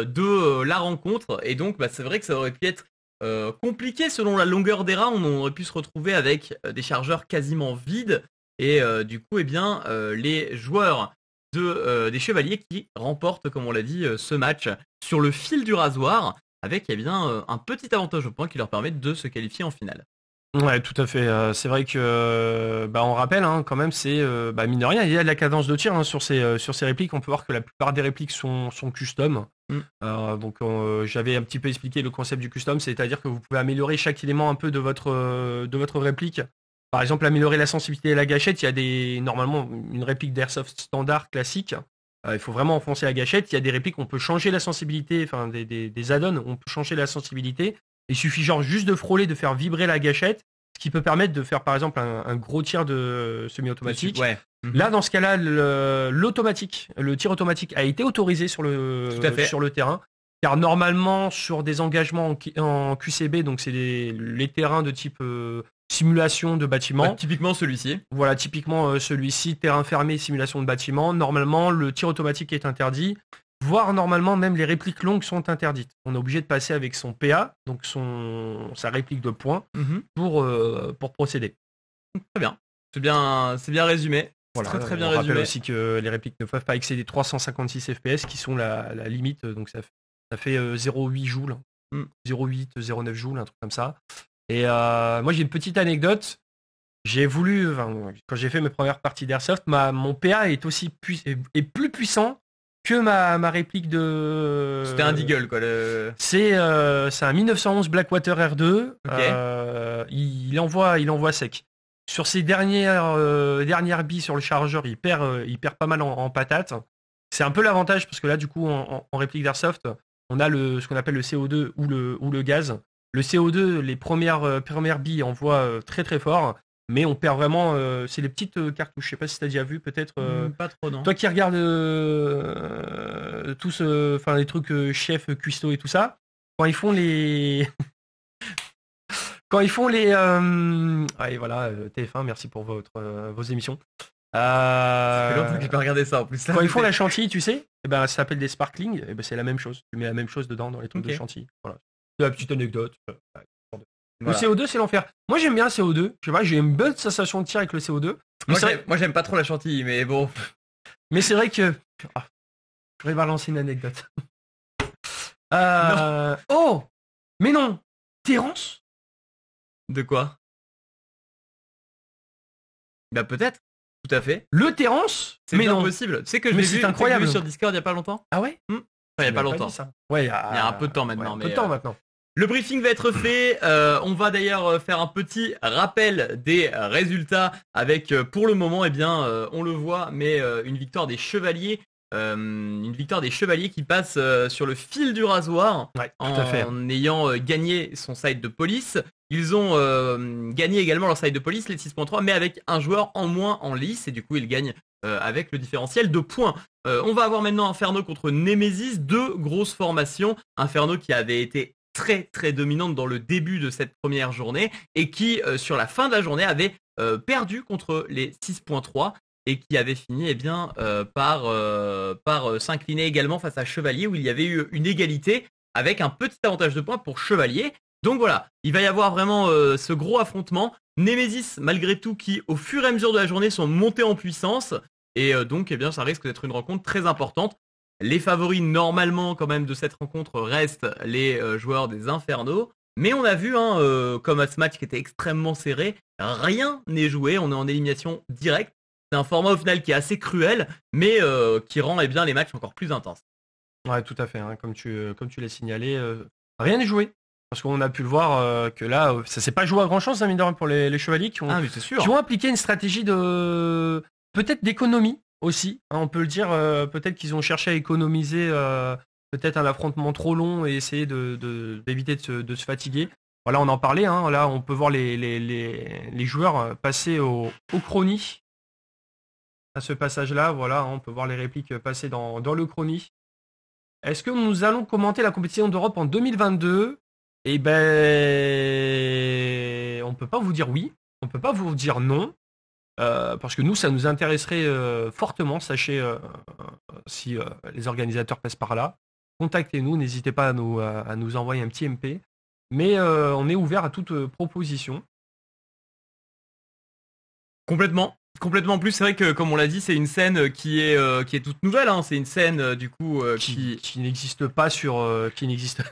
de la rencontre. Et donc, c'est vrai que ça aurait pu être compliqué selon la longueur des rounds. On aurait pu se retrouver avec des chargeurs quasiment vides. Et du coup, les joueurs des Chevaliers qui remportent, comme on l'a dit, ce match sur le fil du rasoir, avec un petit avantage au point qui leur permet de se qualifier en finale. Ouais, tout à fait. C'est vrai que, on rappelle quand même, c'est mine de rien, il y a de la cadence de tir sur ces répliques. On peut voir que la plupart des répliques sont custom. Donc j'avais un petit peu expliqué le concept du custom, c'est-à-dire que vous pouvez améliorer chaque élément un peu de votre réplique. Par exemple, améliorer la sensibilité et la gâchette. Il y a normalement une réplique d'Airsoft standard classique. Il faut vraiment enfoncer la gâchette. Il y a des répliques où on peut changer la sensibilité, enfin des add-ons où on peut changer la sensibilité. Il suffit juste de frôler, de faire vibrer la gâchette, ce qui peut permettre de faire par exemple un gros tir de semi-automatique. Ouais. Là, dans ce cas-là, le tir automatique a été autorisé sur le terrain. Car normalement, sur des engagements en QCB, donc c'est les terrains de type simulation de bâtiment. Ouais, typiquement celui-ci. Voilà, typiquement celui-ci, terrain fermé, simulation de bâtiment. Normalement, le tir automatique est interdit. Voire normalement, même les répliques longues sont interdites. On est obligé de passer avec son PA, donc sa réplique de points, pour procéder. Très bien. C'est bien résumé. Voilà, très bien on résumé. rappelle aussi que les répliques ne peuvent pas excéder 356 FPS, qui sont la limite. Donc ça fait 0,8 joules, 0,8, 0,9 joules, un truc comme ça. Et moi, j'ai une petite anecdote. Quand j'ai fait mes premières parties d'Airsoft, mon PA est plus puissant que ma réplique de... C'était un Deagle, quoi. C'est un 1911 Blackwater R2. Okay. Il envoie sec. Sur ses dernières billes sur le chargeur, il perd pas mal en patates. C'est un peu l'avantage parce que là, du coup, en réplique d'Airsoft, on a ce qu'on appelle le CO2 ou le gaz. Le CO2, les premières billes envoient très très fort. Mais on perd vraiment, c'est les petites cartouches. Je sais pas si tu as déjà vu, peut-être. Pas trop, non. Toi qui regardes tous, les trucs chef, cuistot et tout ça, quand ils font les, allez, voilà, TF1, merci pour vos émissions. Ça fait longtemps que j'ai pas regardé ça en plus. Quand ils font la chantilly, tu sais, ça s'appelle des sparklings. Et c'est la même chose. Tu mets la même chose dedans dans les trucs de chantilly. Voilà. C'est la petite anecdote. Voilà. Le CO2, c'est l'enfer. Moi, j'aime bien le CO2. Je sais pas, j'ai une bonne sensation de tir avec le CO2. Moi, j'aime pas trop la chantilly, mais bon. Mais c'est vrai que... je vais balancer une anecdote. Oh, mais non. Terrence. De quoi? Peut-être. Tout à fait. Le Terrence. C'est bien possible. Tu sais que je l'ai vu sur Discord il y a pas longtemps. Ah ouais? Il y a pas longtemps. Ouais, il y a un peu de temps maintenant. Ouais, maintenant. Le briefing va être fait. On va d'ailleurs faire un petit rappel des résultats avec, pour le moment, on le voit, mais une victoire des Chevaliers. Une victoire des Chevaliers qui passe sur le fil du rasoir en ayant gagné son side de police. Ils ont gagné également leur side de police, les 6.3, mais avec un joueur en moins en lice. Et du coup, ils gagnent avec le différentiel de points. On va avoir maintenant Inferno contre Nemesis. Deux grosses formations. Inferno qui avait été très très dominante dans le début de cette première journée et qui sur la fin de la journée avait perdu contre les 6.3 et qui avait fini par s'incliner également face à Chevalier où il y avait eu une égalité avec un petit avantage de points pour Chevalier. Donc voilà, il va y avoir vraiment ce gros affrontement. Nemesis malgré tout qui au fur et à mesure de la journée sont montés en puissance et donc ça risque d'être une rencontre très importante. Les favoris normalement quand même de cette rencontre restent les joueurs des Infernos. Mais on a vu, comme à ce match qui était extrêmement serré, rien n'est joué, on est en élimination directe. C'est un format au final qui est assez cruel, mais qui rend les matchs encore plus intenses. Ouais, tout à fait, comme tu l'as signalé, rien n'est joué. Parce qu'on a pu le voir que là, ça s'est pas joué à grand chose, mine de rien, pour les Chevaliers qui ont appliqué une stratégie de peut-être d'économie aussi. On peut le dire, peut-être qu'ils ont cherché à économiser peut-être un affrontement trop long et essayer d'éviter de se fatiguer. Voilà, on en parlait. Là, on peut voir les joueurs passer au chrony. À ce passage-là, voilà, on peut voir les répliques passer dans le chrony. Est-ce que nous allons commenter la compétition d'Europe en 2022 ? Eh ben, on peut pas vous dire oui, on peut pas vous dire non, parce que nous, ça nous intéresserait fortement. Sachez si les organisateurs passent par là. contactez-nous, n'hésitez pas à nous envoyer un petit MP. Mais on est ouvert à toute proposition. Complètement. En plus, c'est vrai que, comme on l'a dit, c'est une scène qui est toute nouvelle. Hein. C'est une scène, du coup, qui n'existe pas qui n'existe.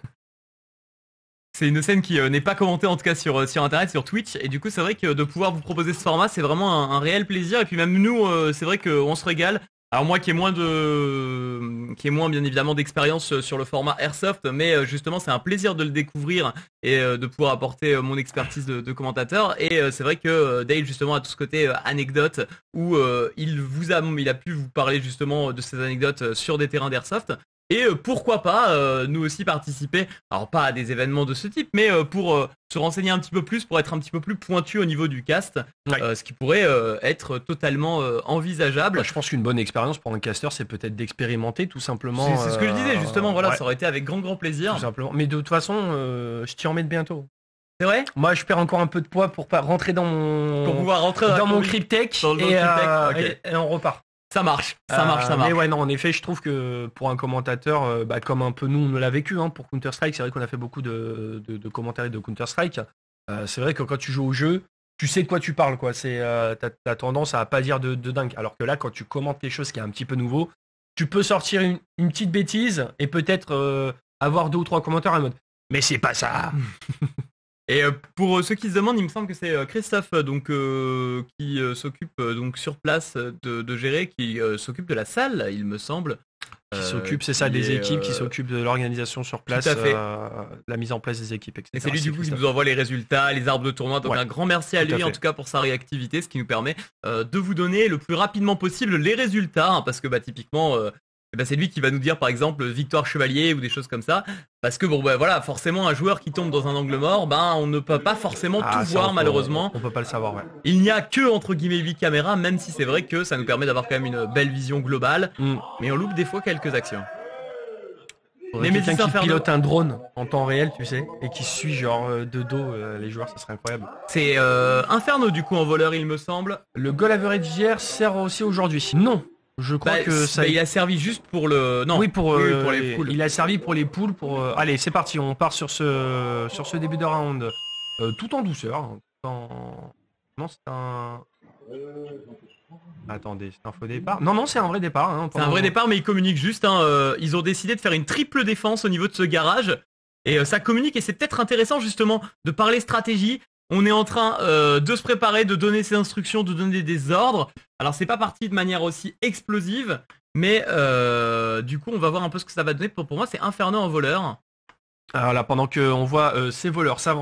C'est une scène qui n'est pas commentée en tout cas sur internet, sur Twitch, et du coup c'est vrai que de pouvoir vous proposer ce format c'est vraiment un réel plaisir, et puis même nous c'est vrai qu'on se régale. Alors moi qui ai moins bien évidemment d'expérience sur le format Airsoft, mais justement c'est un plaisir de le découvrir et de pouvoir apporter mon expertise de commentateur, et c'est vrai que Dale justement a tout ce côté anecdote où il a pu vous parler justement de ces anecdotes sur des terrains d'Airsoft. Et pourquoi pas nous aussi participer, alors pas à des événements de ce type, mais pour se renseigner un petit peu plus, pour être un petit peu plus pointu au niveau du cast, ce qui pourrait être totalement envisageable. Bah, je pense qu'une bonne expérience pour un caster, c'est peut-être d'expérimenter tout simplement. C'est ce que je disais justement, voilà, ça aurait été avec grand plaisir. Tout simplement. Mais de toute façon, je t'y remets bientôt. C'est vrai ? Moi, je perds encore un peu de poids pour pas rentrer dans mon. Pour pouvoir rentrer dans mon Cryptek et on repart. Ça marche. Mais ouais, non, en effet, je trouve que pour un commentateur, comme un peu nous, on l'a vécu, hein, pour Counter-Strike, c'est vrai qu'on a fait beaucoup de commentaires de Counter-Strike. C'est vrai que quand tu joues au jeu, tu sais de quoi tu parles, quoi. T'as tendance à pas dire de dingue. Alors que là, quand tu commentes quelque chose qui est un petit peu nouveau, tu peux sortir une petite bêtise et peut-être avoir 2 ou 3 commentaires en mode « Mais c'est pas ça !» Et pour ceux qui se demandent, il me semble que c'est Christophe qui s'occupe donc sur place de gérer, qui s'occupe de la salle, il me semble. Qui s'occupe, c'est ça, des équipes, qui s'occupent de l'organisation sur place, la mise en place des équipes, etc. Et c'est lui du coup qui nous envoie les résultats, les arbres de tournoi. Donc un grand merci à lui en tout cas pour sa réactivité, ce qui nous permet de vous donner le plus rapidement possible les résultats, hein, parce que typiquement... c'est lui qui va nous dire par exemple victoire chevalier ou des choses comme ça, parce que voilà, forcément un joueur qui tombe dans un angle mort, on ne peut pas forcément tout voir malheureusement. On peut pas le savoir, ouais. Il n'y a que entre guillemets 8 caméras, même si c'est vrai que ça nous permet d'avoir quand même une belle vision globale, mais on loupe des fois quelques actions. Quelqu'un qui pilote un drone en temps réel, tu sais, et qui suit genre de dos les joueurs, ça serait incroyable. C'est Inferno du coup en voleur, il me semble. Le goal average d'hier sert aussi aujourd'hui. Non. Je crois que ça. Il a servi juste pour le. Non. Oui, pour les poules. Il a servi pour les poules. Allez, c'est parti. On part sur ce début de round, tout en douceur. Non, c'est un. Attendez, c'est un faux départ. Non, c'est un vrai départ. Hein, c'est un vrai départ, mais ils communiquent juste. Ils ont décidé de faire une triple défense au niveau de ce garage, et ça communique. Et c'est peut-être intéressant justement de parler stratégie. On est en train de se préparer, de donner ses instructions, de donner des ordres. Alors c'est pas parti de manière aussi explosive, mais du coup on va voir un peu ce que ça va donner. Pour moi c'est Inferno en voleur. Alors là, pendant qu'on voit ces voleurs, ces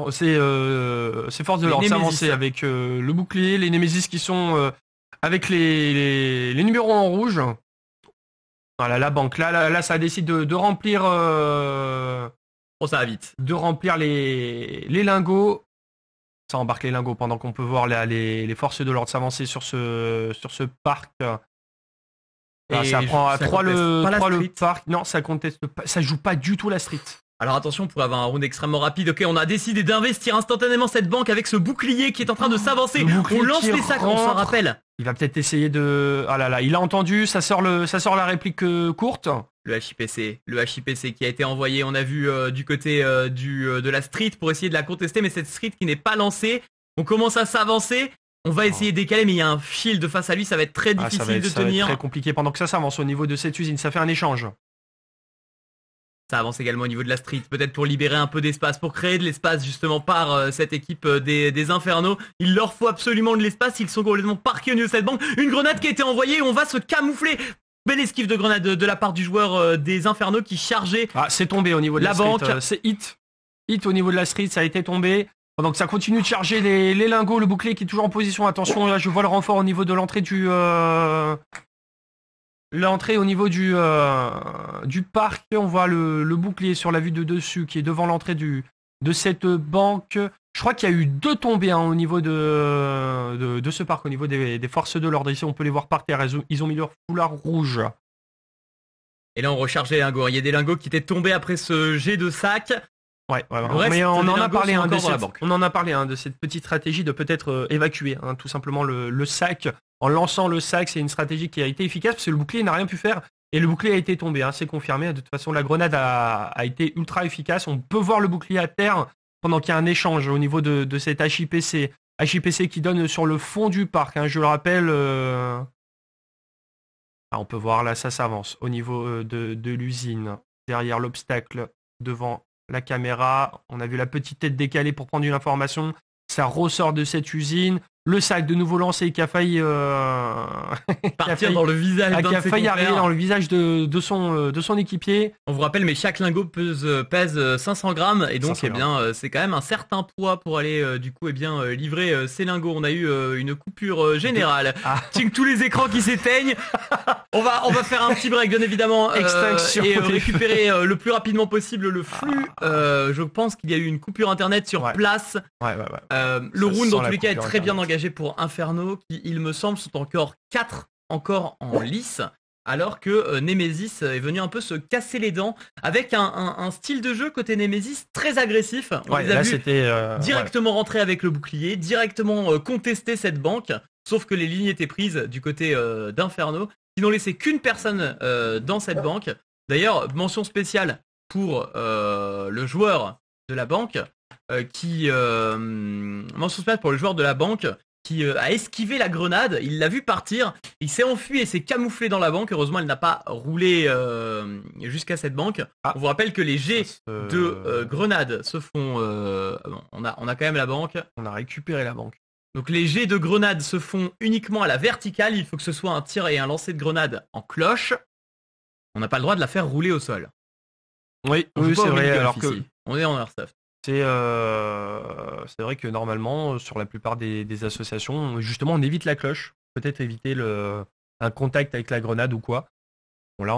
forces de l'ordre s'avancer avec le bouclier, les Némésis qui sont avec les numéros en rouge. Voilà, la banque. Là ça décide de remplir... Oh ça va vite. De remplir les lingots. Ça embarque les lingots pendant qu'on peut voir les forces de l'ordre s'avancer sur ce parc. Et ça prend à 3 le parc. Non, ça conteste pas. Ça joue pas du tout la street. Alors attention, on pourrait avoir un round extrêmement rapide. Ok, on a décidé d'investir instantanément cette banque avec ce bouclier qui est en train de s'avancer. On lance les sacs, on s'en rappelle. Il va peut-être essayer de... Ah là là, il a entendu, ça sort la réplique courte. Le HIPC qui a été envoyé, on a vu du côté de la street pour essayer de la contester, mais cette street qui n'est pas lancée. On commence à s'avancer, on va essayer de décaler, mais il y a un shield face à lui, ça va être très difficile de tenir. Ça va être très compliqué pendant que ça s'avance au niveau de cette usine, ça fait un échange. Ça avance également au niveau de la street, peut-être pour libérer un peu d'espace, pour créer de l'espace justement par cette équipe des Infernos. Il leur faut absolument de l'espace, ils sont complètement parqués au niveau de cette banque. Une grenade qui a été envoyée, on va se camoufler. Belle esquive de grenade de la part du joueur des Infernos qui chargeait. C'est tombé au niveau de la banque. C'est hit au niveau de la street, ça a été tombé. Donc ça continue de charger les lingots, le bouclier qui est toujours en position. Attention, là je vois le renfort au niveau de l'entrée L'entrée au niveau du parc, on voit le bouclier sur la vue de dessus qui est devant l'entrée de cette banque. Je crois qu'il y a eu 2 tombées au niveau de ce parc, au niveau des forces de l'ordre. Ici, on peut les voir par terre. Ils ont mis leur foulard rouge. Et là, on recharge les lingots. Il y a des lingots qui étaient tombés après ce jet de sac. Ouais. Mais on en a parlé de cette petite stratégie de peut-être évacuer tout simplement le sac. En lançant le sac, c'est une stratégie qui a été efficace parce que le bouclier n'a rien pu faire. Et le bouclier a été tombé, c'est confirmé. De toute façon, la grenade a été ultra efficace. On peut voir le bouclier à terre pendant qu'il y a un échange au niveau de cet HIPC. HIPC qui donne sur le fond du parc, je le rappelle. On peut voir là, ça s'avance au niveau de l'usine. Derrière l'obstacle, devant la caméra. On a vu la petite tête décalée pour prendre une information. Ça ressort de cette usine. Le sac de nouveau lancé qui a failli partir dans le visage qui a failli arriver dans le visage de son équipier. On vous rappelle, mais chaque lingot pèse 500 grammes et donc c'est quand même un certain poids pour aller livrer ces lingots. On a eu une coupure générale. Tous les écrans qui s'éteignent. On va faire un petit break bien évidemment Extinction et récupérer le plus rapidement possible le flux. Je pense qu'il y a eu une coupure internet sur place. Le round dans tous les cas est très bien engagé pour Inferno qui, il me semble, sont encore 4 en lice, alors que Nemesis est venu un peu se casser les dents avec un style de jeu côté Nemesis très agressif. On les a vus directement rentrer avec le bouclier, directement contester cette banque, sauf que les lignes étaient prises du côté d'Inferno, qui n'ont laissé qu'une personne dans cette banque. D'ailleurs, mention spéciale pour le joueur de la banque, qui a esquivé la grenade, il l'a vu partir, il s'est enfui et s'est camouflé dans la banque. Heureusement, elle n'a pas roulé jusqu'à cette banque. On vous rappelle que les jets de grenade se font... on a quand même la banque. On a récupéré la banque. Donc les jets de grenade se font uniquement à la verticale. Il faut que ce soit un tir et un lancer de grenade en cloche. On n'a pas le droit de la faire rouler au sol. Oui, c'est vrai. Alors que on est en airsoft. C'est vrai que normalement, sur la plupart des associations, justement, on évite la cloche. Peut-être éviter un contact avec la grenade ou quoi. Bon, là,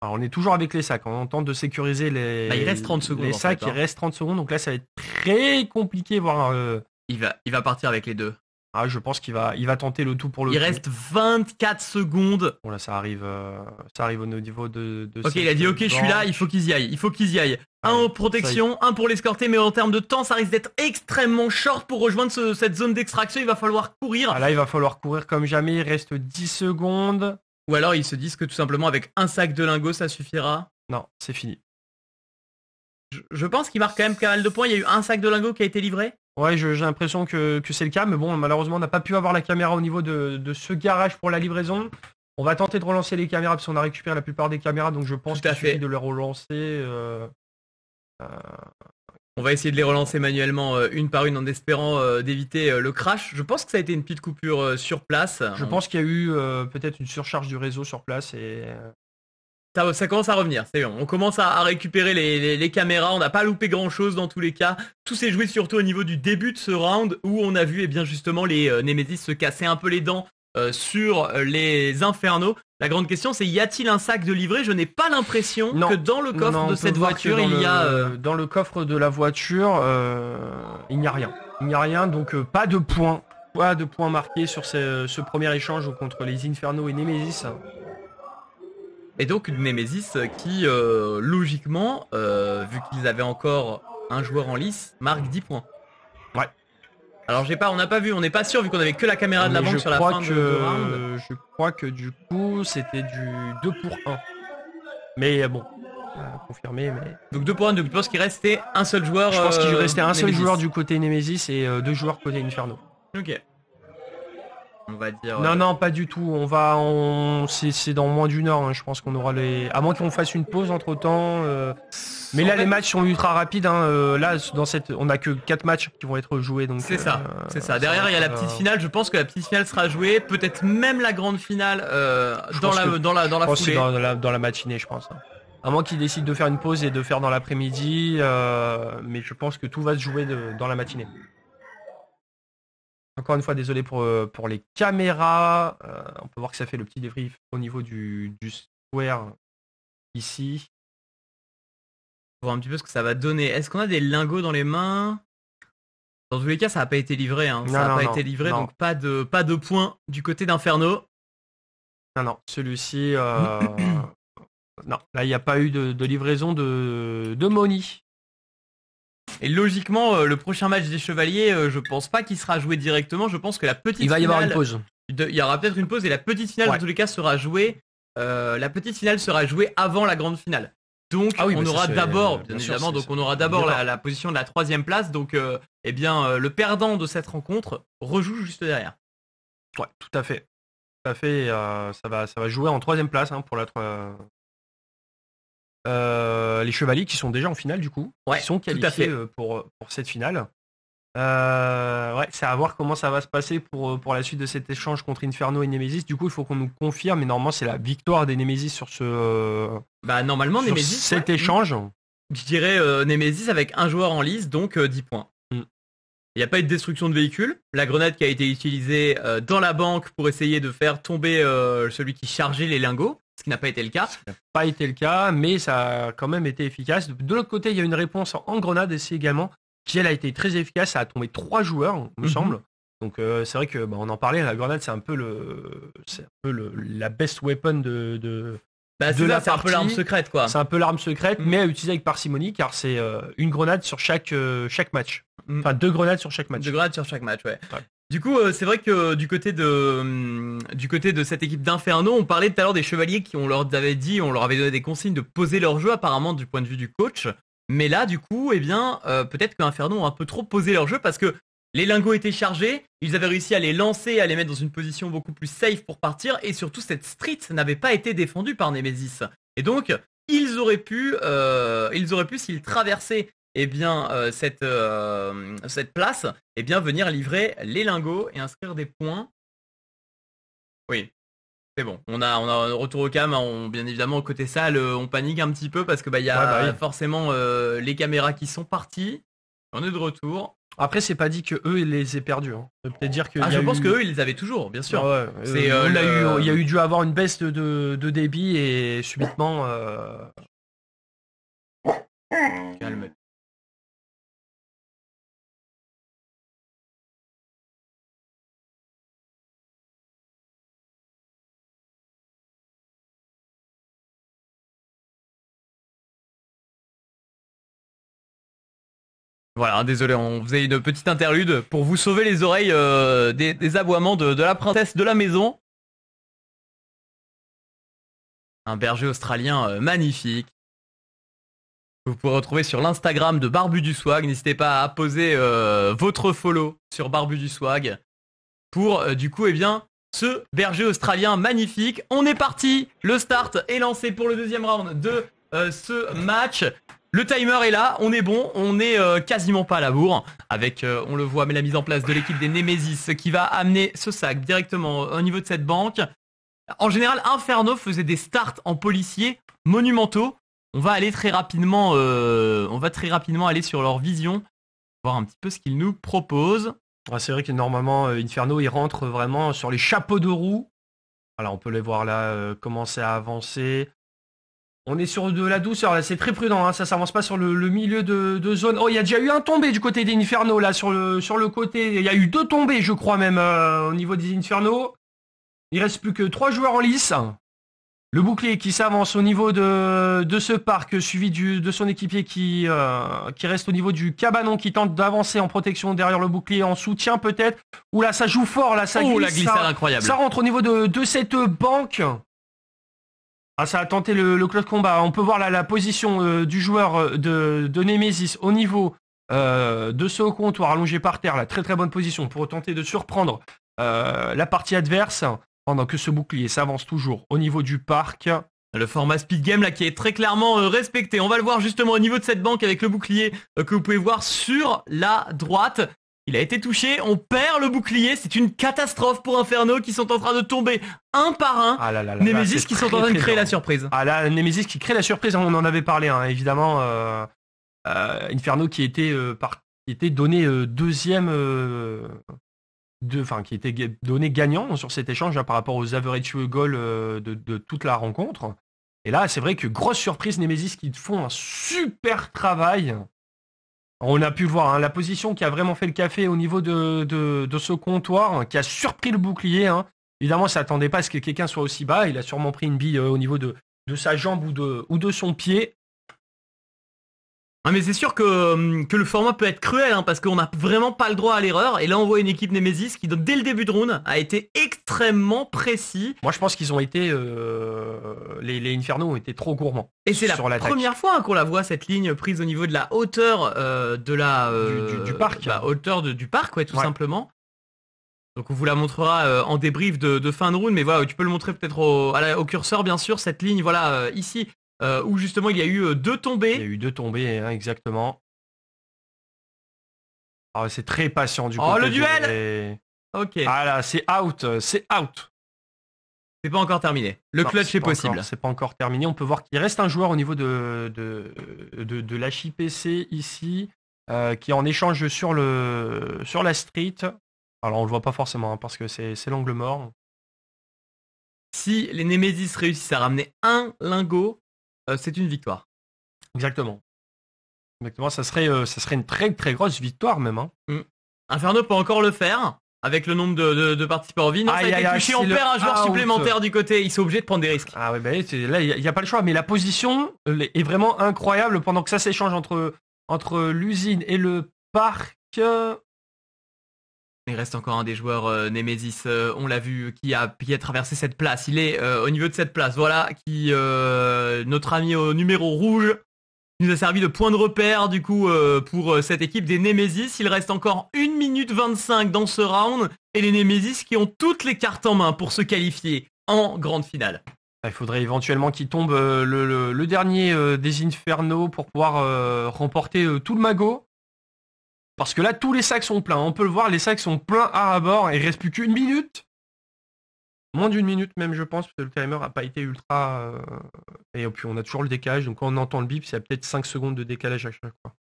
on est toujours avec les sacs. On tente de sécuriser il reste 30 secondes. Les sacs, il reste 30 secondes. Donc là, ça va être très compliqué. Il va partir avec les deux. Je pense qu'il va tenter le tout pour le Il reste 24 secondes. Bon là ça arrive au niveau de ok, il a dit ok, je suis là, il faut qu'ils y aillent. Un en protection, un pour l'escorter, mais en termes de temps, ça risque d'être extrêmement short pour rejoindre cette zone d'extraction. Il va falloir courir. Là, il va falloir courir comme jamais. Il reste 10 secondes. Ou alors ils se disent que tout simplement avec un sac de lingots, ça suffira. Non, c'est fini. Je pense qu'il marque quand même pas mal de points. Il y a eu un sac de lingots qui a été livré. Ouais, j'ai l'impression que c'est le cas, mais bon, malheureusement, on n'a pas pu avoir la caméra au niveau de ce garage pour la livraison. On va tenter de relancer les caméras parce qu'on a récupéré la plupart des caméras, donc je pense qu'il suffit de les relancer. On va essayer de les relancer manuellement une par une en espérant d'éviter le crash. Je pense que ça a été une petite coupure sur place. Je pense qu'il y a eu peut-être une surcharge du réseau sur place et... Ça commence à revenir, c'est bon. On commence à récupérer les caméras, on n'a pas loupé grand chose dans tous les cas. Tout s'est joué surtout au niveau du début de ce round où on a vu bien justement les Nemesis se casser un peu les dents sur les Infernos. La grande question c'est, y a-t-il un sac de livret? Je n'ai pas l'impression que dans le coffre de cette voiture il y a... Dans le coffre de la voiture, il n'y a rien. Il n'y a rien, donc pas de points. Pas de points marqués sur ce premier échange contre les Infernos et Nemesis. Et donc Nemesis qui, logiquement, vu qu'ils avaient encore un joueur en lice, marque 10 points. Ouais. Alors on n'a pas vu, on n'est pas sûr vu qu'on avait que la caméra de la banque sur la fin de round. Je crois que du coup c'était du 2 pour 1. Mais bon, confirmé. Mais... Donc 2 pour 1, donc je pense qu'il restait un seul joueur. Je pense qu'il restait un seul joueur du côté Nemesis et 2 joueurs côté Inferno. Ok. On va dire... Non, pas du tout. C'est dans moins d'une heure. Je pense qu'on aura les... À moins qu'on fasse une pause entre-temps. Mais là, les matchs sont ultra rapides. Là, on a que 4 matchs qui vont être joués. C'est ça. Derrière, il y a la petite finale. Je pense que la petite finale sera jouée. Peut-être même la grande finale dans la foulée. Dans la matinée, je pense. À moins qu'ils décident de faire une pause et de faire dans l'après-midi. Mais je pense que tout va se jouer dans la matinée. Encore une fois, désolé pour les caméras. On peut voir que ça fait le petit débrief au niveau du square ici. On va voir un petit peu ce que ça va donner. Est-ce qu'on a des lingots dans les mains? Dans tous les cas, ça n'a pas été livré. Ça n'a pas été livré, donc pas de points du côté d'Inferno. Non, celui-ci... non, là, il n'y a pas eu de livraison de money. Et logiquement, le prochain match des Chevaliers, je pense pas qu'il sera joué directement. Je pense que la petite finale... Il va y avoir une pause. Il y aura peut-être une pause et la petite finale, dans tous les cas, sera jouée la petite finale sera jouée avant la grande finale. Donc on aura d'abord, bien évidemment, donc on aura d'abord la position de la 3e place. Donc le perdant de cette rencontre rejoue juste derrière. Ouais, tout à fait. Tout à fait. Ça va jouer en 3e place pour les Chevaliers qui sont déjà en finale du coup. Ouais, qui sont qualifiés pour cette finale. C'est à voir comment ça va se passer pour la suite de cet échange contre Inferno et Nemesis. Du coup, il faut qu'on nous confirme, mais normalement, c'est la victoire des Nemesis sur normalement, sur Nemesis, cet échange. Je dirais Nemesis avec un joueur en lice, donc 10 points. Il n'y a pas eu de destruction de véhicule. La grenade qui a été utilisée dans la banque pour essayer de faire tomber celui qui chargeait les lingots, ce qui n'a pas été le cas. Ça n'a pas été le cas, mais ça a quand même été efficace. De l'autre côté, il y a une réponse en grenade ici également, qui elle a été très efficace. Ça a tombé 3 joueurs, il me semble. Donc c'est vrai que on en parlait, la grenade c'est un peu la best weapon de la partie. C'est un peu l'arme secrète quoi. C'est un peu l'arme secrète, mais à utiliser avec parcimonie car c'est une grenade sur chaque match. Enfin 2 grenades sur chaque match. 2 grenades sur chaque match, ouais. Du coup, c'est vrai que du côté de cette équipe d'Inferno, on parlait tout à l'heure des Chevaliers qui on leur avait donné des consignes de poser leur jeu apparemment du point de vue du coach. Mais là, du coup, peut-être que Inferno ont un peu trop posé leur jeu parce que les lingots étaient chargés, ils avaient réussi à les lancer, à les mettre dans une position beaucoup plus safe pour partir, et surtout cette street n'avait pas été défendue par Nemesis. Et donc, ils auraient pu, s'ils traversaient cette place, venir livrer les lingots et inscrire des points. Oui. C'est bon, on a un retour au cam, bien évidemment côté salle, on panique un petit peu parce que y a forcément les caméras qui sont parties. On est de retour. Après, c'est pas dit que eux ils les aient perdus. Peut-être dire que je pense que eux ils les avaient toujours, bien sûr. Il y a eu dû avoir une baisse de débit et subitement. Calme. Voilà, désolé, on faisait une petite interlude pour vous sauver les oreilles des aboiements de la princesse de la maison. Un berger australien magnifique. Vous pourrez retrouver sur l'Instagram de Barbu du Swag. N'hésitez pas à poser votre follow sur Barbu du Swag pour ce berger australien magnifique. On est parti, le start est lancé pour le 2e round de ce match. Le timer est là, on est bon, on est quasiment pas à la bourre avec, on le voit, mais la mise en place de l'équipe des Nemesis qui va amener ce sac directement au niveau de cette banque. En général, Inferno faisait des starts en policier monumentaux. On va aller très rapidement, aller sur leur vision, voir un petit peu ce qu'ils nous proposent. C'est vrai que normalement, Inferno, il rentre vraiment sur les chapeaux de roue. Voilà, on peut les voir là commencer à avancer. On est sur de la douceur, là, c'est très prudent, ça s'avance pas sur le milieu de zone. Oh, il y a déjà eu un tombé du côté des Inferno, là, sur le côté. Il y a eu 2 tombés, je crois même, au niveau des Inferno. Il reste plus que 3 joueurs en lice. Le bouclier qui s'avance au niveau de ce parc, suivi de son équipier qui reste au niveau du cabanon, qui tente d'avancer en protection derrière le bouclier, en soutien peut-être. Oula, ça joue fort, là, ça glisse. La glissade incroyable. Ça rentre au niveau de cette banque. Ça a tenté le close combat. On peut voir la position du joueur de Nemesis au niveau de ce comptoir allongé par terre. La très très bonne position pour tenter de surprendre la partie adverse pendant que ce bouclier s'avance toujours au niveau du parc. Le format speed game là qui est très clairement respecté. On va le voir justement au niveau de cette banque avec le bouclier que vous pouvez voir sur la droite. Il a été touché, on perd le bouclier, c'est une catastrophe pour Inferno qui sont en train de tomber un par un. Nemesis qui sont en train de créer la surprise. Nemesis qui crée la surprise, on en avait parlé évidemment. Inferno qui était donné deuxième, qui était donné gagnant sur cet échange par rapport aux average goals de toute la rencontre. Et là, c'est vrai que grosse surprise, Nemesis qui font un super travail. On a pu voir la position qui a vraiment fait le café au niveau de ce comptoir, qui a surpris le bouclier. Évidemment, ça s'attendait pas à ce que quelqu'un soit aussi bas. Il a sûrement pris une bille au niveau de sa jambe ou de son pied. Ah mais c'est sûr que le format peut être cruel hein, parce qu'on n'a vraiment pas le droit à l'erreur et là on voit une équipe Nemesis qui dès le début de round a été extrêmement précis. Moi je pense qu'ils ont été les Inferno ont été trop gourmands. Et c'est la première fois hein, qu'on la voit cette ligne prise au niveau de la hauteur de la du parc. Bah, hauteur du parc ouais tout simplement. Donc on vous la montrera en débrief de fin de round mais voilà tu peux le montrer peut-être au curseur bien sûr cette ligne voilà ici. Où justement il y a eu 2 tombées. Il y a eu 2 tombées, hein, exactement. Ah, c'est très patient du coup. Oh le duel. Ok. Ah là, c'est out, c'est out. C'est pas encore terminé. Le clutch est possible. C'est pas encore terminé. On peut voir qu'il reste un joueur au niveau de l'HIPC ici, qui est en échange sur la street. Alors on le voit pas forcément hein, parce que c'est l'angle mort. Si les Nemesis réussissent à ramener un lingot, c'est une victoire. Exactement. Ça serait une très très grosse victoire même. Hein. Inferno peut encore le faire avec le nombre de participants en vie. Non, ça a été touché. On perd un joueur supplémentaire du côté. Ils sont obligés de prendre des risques. Ah ouais, bah, là il n'y a pas le choix. Mais la position est vraiment incroyable pendant que ça s'échange entre l'usine et le parc. Il reste encore un des joueurs Nemesis, on l'a vu, qui a traversé cette place. Il est au niveau de cette place, voilà, qui notre ami au numéro rouge nous a servi de point de repère du coup pour cette équipe des Nemesis. Il reste encore 1 minute 25 dans ce round et les Nemesis qui ont toutes les cartes en main pour se qualifier en grande finale. Il faudrait éventuellement qu'il tombe le dernier des Inferno pour pouvoir remporter tout le magot. Parce que là, tous les sacs sont pleins. On peut le voir, les sacs sont pleins à bord et il reste plus qu'1 minute. Moins d'1 minute même, je pense, parce que le timer n'a pas été ultra... Et puis on a toujours le décalage, donc quand on entend le bip, il y a peut-être 5 secondes de décalage à chaque fois.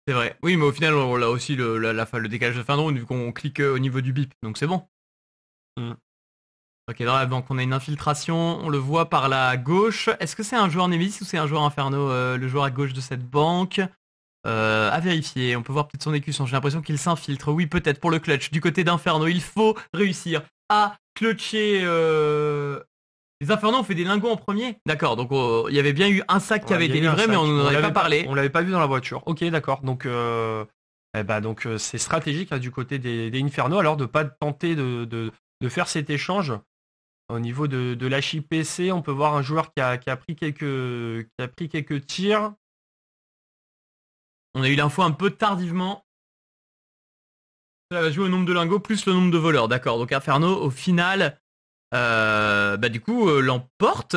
C'est vrai. Oui, mais au final, on a aussi le décalage de fin de round, vu qu'on clique au niveau du bip, donc c'est bon. Ok, dans la banque, on a une infiltration, on le voit par la gauche. Est-ce que c'est un joueur Nemesis ou c'est un joueur Inferno, le joueur à gauche de cette banque à vérifier, on peut voir peut-être son écusson, j'ai l'impression qu'il s'infiltre, oui peut-être pour le clutch, du côté d'Inferno, il faut réussir à clutcher les Inferno ont fait des lingots en premier, d'accord, donc il y avait bien eu un sac qui avait été livré mais on n'en avait pas parlé. On l'avait pas vu dans la voiture, ok d'accord, donc c'est stratégique hein, du côté des Inferno alors de pas tenter de faire cet échange. Au niveau de l'HIPC, on peut voir un joueur qui a pris quelques tirs. On a eu l'info un peu tardivement. Ça va jouer au nombre de lingots plus le nombre de voleurs, d'accord. Donc Inferno, au final, du coup, l'emporte.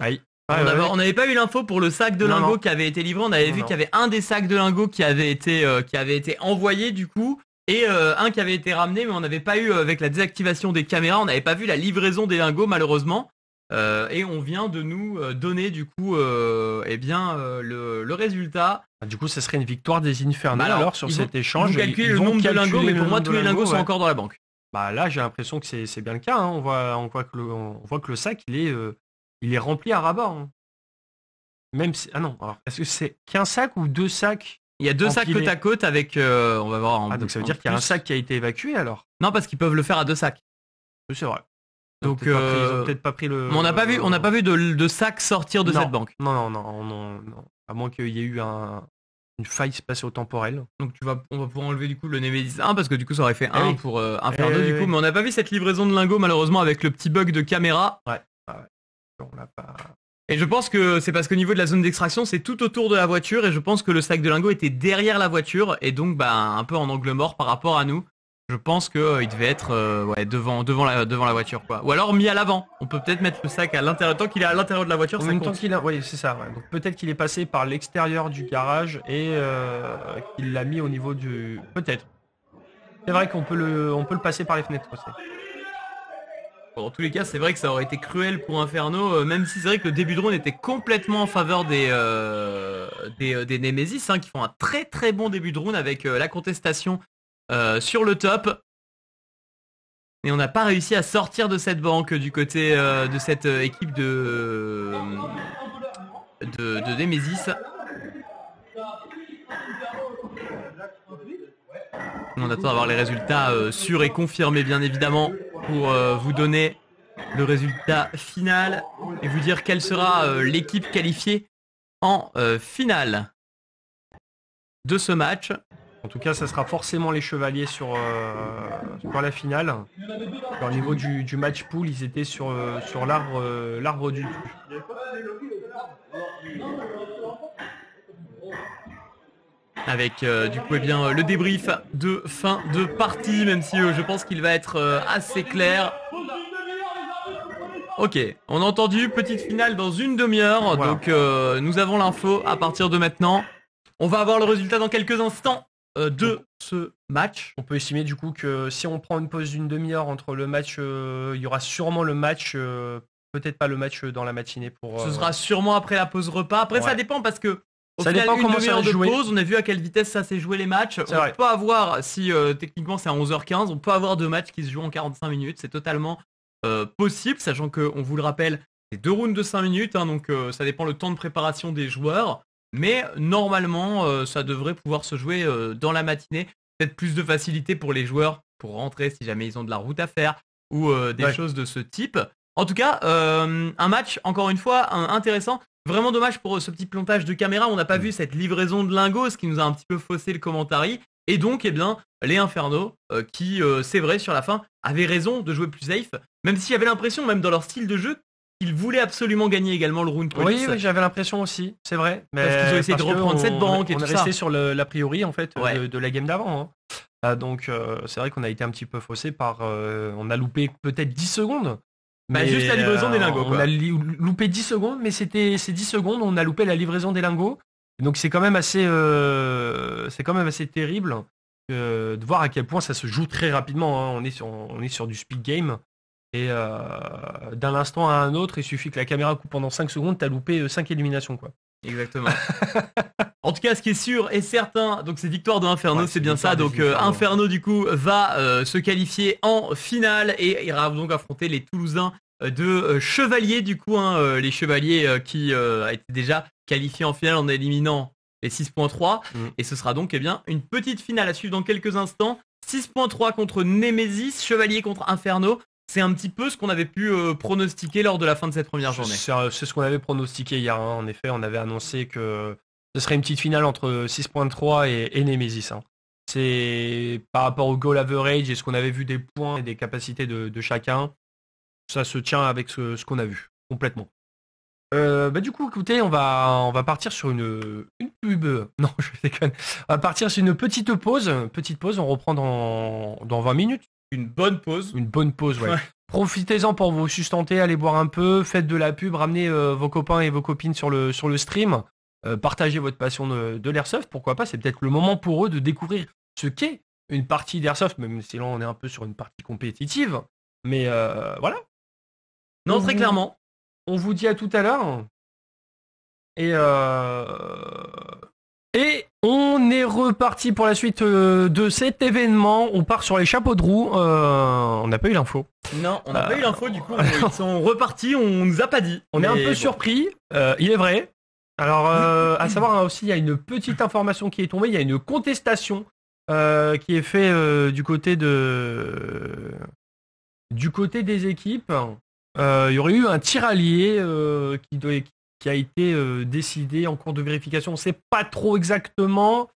Oui. On n'avait pas eu l'info pour le sac de lingots qui avait été livré. On avait vu qu'il y avait un des sacs de lingots qui avait été envoyé du coup. Et un qui avait été ramené, mais on n'avait pas eu, avec la désactivation des caméras, on n'avait pas vu la livraison des lingots malheureusement. Et on vient de nous donner du coup le résultat. Du coup, ça serait une victoire des Inferno alors sur cet échange. Ils vont calculer le nombre de lingots, mais pour moi tous les lingots sont encore dans la banque. Bah là, j'ai l'impression que c'est bien le cas. Hein. On voit que le sac il est rempli à ras-bord. Hein. Même si alors est-ce que c'est qu'un sac ou 2 sacs? Il y a 2 sacs côte à côte avec on va voir. Donc ça veut dire qu'il y a un sac qui a été évacué alors? Non, parce qu'ils peuvent le faire à 2 sacs. Oui, c'est vrai. Donc ils ont peut-être pas pris le. Mais on n'a pas vu de sac sortir de cette banque. Non. À moins qu'il y ait eu une faille spatio-temporelle. Donc on va pouvoir enlever du coup le Nemesis 1 parce que du coup ça aurait fait 1 pour Inferno du coup. Mais on n'a pas vu cette livraison de lingots malheureusement avec le petit bug de caméra. Ouais. On l'a pas. Et je pense que c'est parce qu'au niveau de la zone d'extraction c'est tout autour de la voiture et je pense que le sac de lingots était derrière la voiture et donc un peu en angle mort par rapport à nous. Je pense qu'il devait être devant la voiture quoi. Ou alors mis à l'avant. On peut peut-être mettre le sac à l'intérieur tant qu'il est à l'intérieur de la voiture. Oui, c'est ça. Ouais. Donc peut-être qu'il est passé par l'extérieur du garage et qu'il l'a mis au niveau du. Peut-être. C'est vrai qu'on peut le passer par les fenêtres aussi. Bon, dans tous les cas, c'est vrai que ça aurait été cruel pour Inferno, même si c'est vrai que le début de round était complètement en faveur des Nemesis, qui font un très très bon début de round avec la contestation sur le top. Et on n'a pas réussi à sortir de cette banque du côté de cette équipe de Nemesis. On attend d'avoir les résultats sûrs et confirmés bien évidemment pour vous donner le résultat final et vous dire quelle sera l'équipe qualifiée en finale. de ce match. En tout cas, ça sera forcément les Chevaliers sur la finale. Au niveau du match pool, ils étaient sur l'arbre du dessus. Avec du coup le débrief de fin de partie, même si je pense qu'il va être assez clair. Ok, on a entendu, petite finale dans une demi-heure, voilà. Donc nous avons l'info à partir de maintenant. On va avoir le résultat dans quelques instants de ce match. On peut estimer du coup que si on prend une pause d'une demi-heure entre le match, il y aura sûrement le match, peut-être pas le match dans la matinée. Ce sera sûrement après la pause repas. Après ça dépend parce que au ça final, dépend une demi-heure de pause, on a vu à quelle vitesse ça s'est joué les matchs. On peut avoir, si techniquement c'est à 11h15, on peut avoir 2 matchs qui se jouent en 45 minutes. C'est totalement possible, sachant qu'on vous le rappelle, c'est 2 rounds de 5 minutes, hein, donc ça dépend le temps de préparation des joueurs. Mais normalement, ça devrait pouvoir se jouer dans la matinée. Peut-être plus de facilité pour les joueurs pour rentrer si jamais ils ont de la route à faire ou des choses de ce type. En tout cas, un match, encore une fois, intéressant. Vraiment dommage pour ce petit plantage de caméra. On n'a pas vu cette livraison de lingots, ce qui nous a un petit peu faussé le commentary. Et donc, eh bien, les Inferno, qui, c'est vrai, sur la fin, avaient raison de jouer plus safe. Même s'il y avait l'impression, même dans leur style de jeu, qu'ils voulaient absolument gagner également le round police. Oui, j'avais l'impression aussi, c'est vrai. Mais parce qu'ils ont essayé de reprendre cette banque et tout ça. On est resté sur l'a priori, en fait, de la game d'avant. Hein. Donc, c'est vrai qu'on a été un petit peu faussé par... on a loupé peut-être 10 secondes. Mais juste la livraison des lingots. On a loupé 10 secondes, mais c'était ces 10 secondes, on a loupé la livraison des lingots. Donc c'est quand même assez terrible de voir à quel point ça se joue très rapidement. Hein. On est sur du speed game. Et d'un instant à un autre, il suffit que la caméra coupe pendant 5 secondes, t'as loupé 5 éliminations, quoi. Exactement. En tout cas, ce qui est sûr et certain, donc c'est victoire de Inferno, c'est bien ça. Donc Inferno du coup va se qualifier en finale et ira donc affronter les Toulousains de Chevaliers du coup, hein, les Chevaliers qui a été déjà qualifiés en finale en éliminant les 6.3 et ce sera donc une petite finale à suivre dans quelques instants. 6.3 contre Nemesis, Chevalier contre Inferno. C'est un petit peu ce qu'on avait pu pronostiquer lors de la fin de cette première journée. C'est ce qu'on avait pronostiqué hier. Hein. En effet, on avait annoncé que ce serait une petite finale entre 6.3 et Nemesis. Hein. C'est par rapport au goal average et ce qu'on avait vu des points et des capacités de chacun. Ça se tient avec ce qu'on a vu, complètement. Du coup, écoutez, on va partir sur une pub. Non, je déconne. On va partir sur une petite pause. Petite pause, on reprend dans 20 minutes. Une bonne pause. Une bonne pause, ouais. Profitez-en pour vous sustenter, allez boire un peu, faites de la pub, ramenez vos copains et vos copines sur le stream, partagez votre passion de l'airsoft, pourquoi pas, c'est peut-être le moment pour eux de découvrir ce qu'est une partie d'airsoft, même si là on est un peu sur une partie compétitive, mais voilà. Non, très clairement. On vous dit à tout à l'heure. Et on est reparti pour la suite de cet événement. On part sur les chapeaux de roue. On n'a pas eu l'info. Non, on n'a pas eu l'info. Du coup, ils sont repartis. On nous a pas dit. On est un peu surpris. Il est vrai. Alors, à savoir aussi, il y a une petite information qui est tombée. Il y a une contestation qui est faite du côté des équipes. Il y aurait eu un tiraillier qui a été décidé en cours de vérification. On ne sait pas trop exactement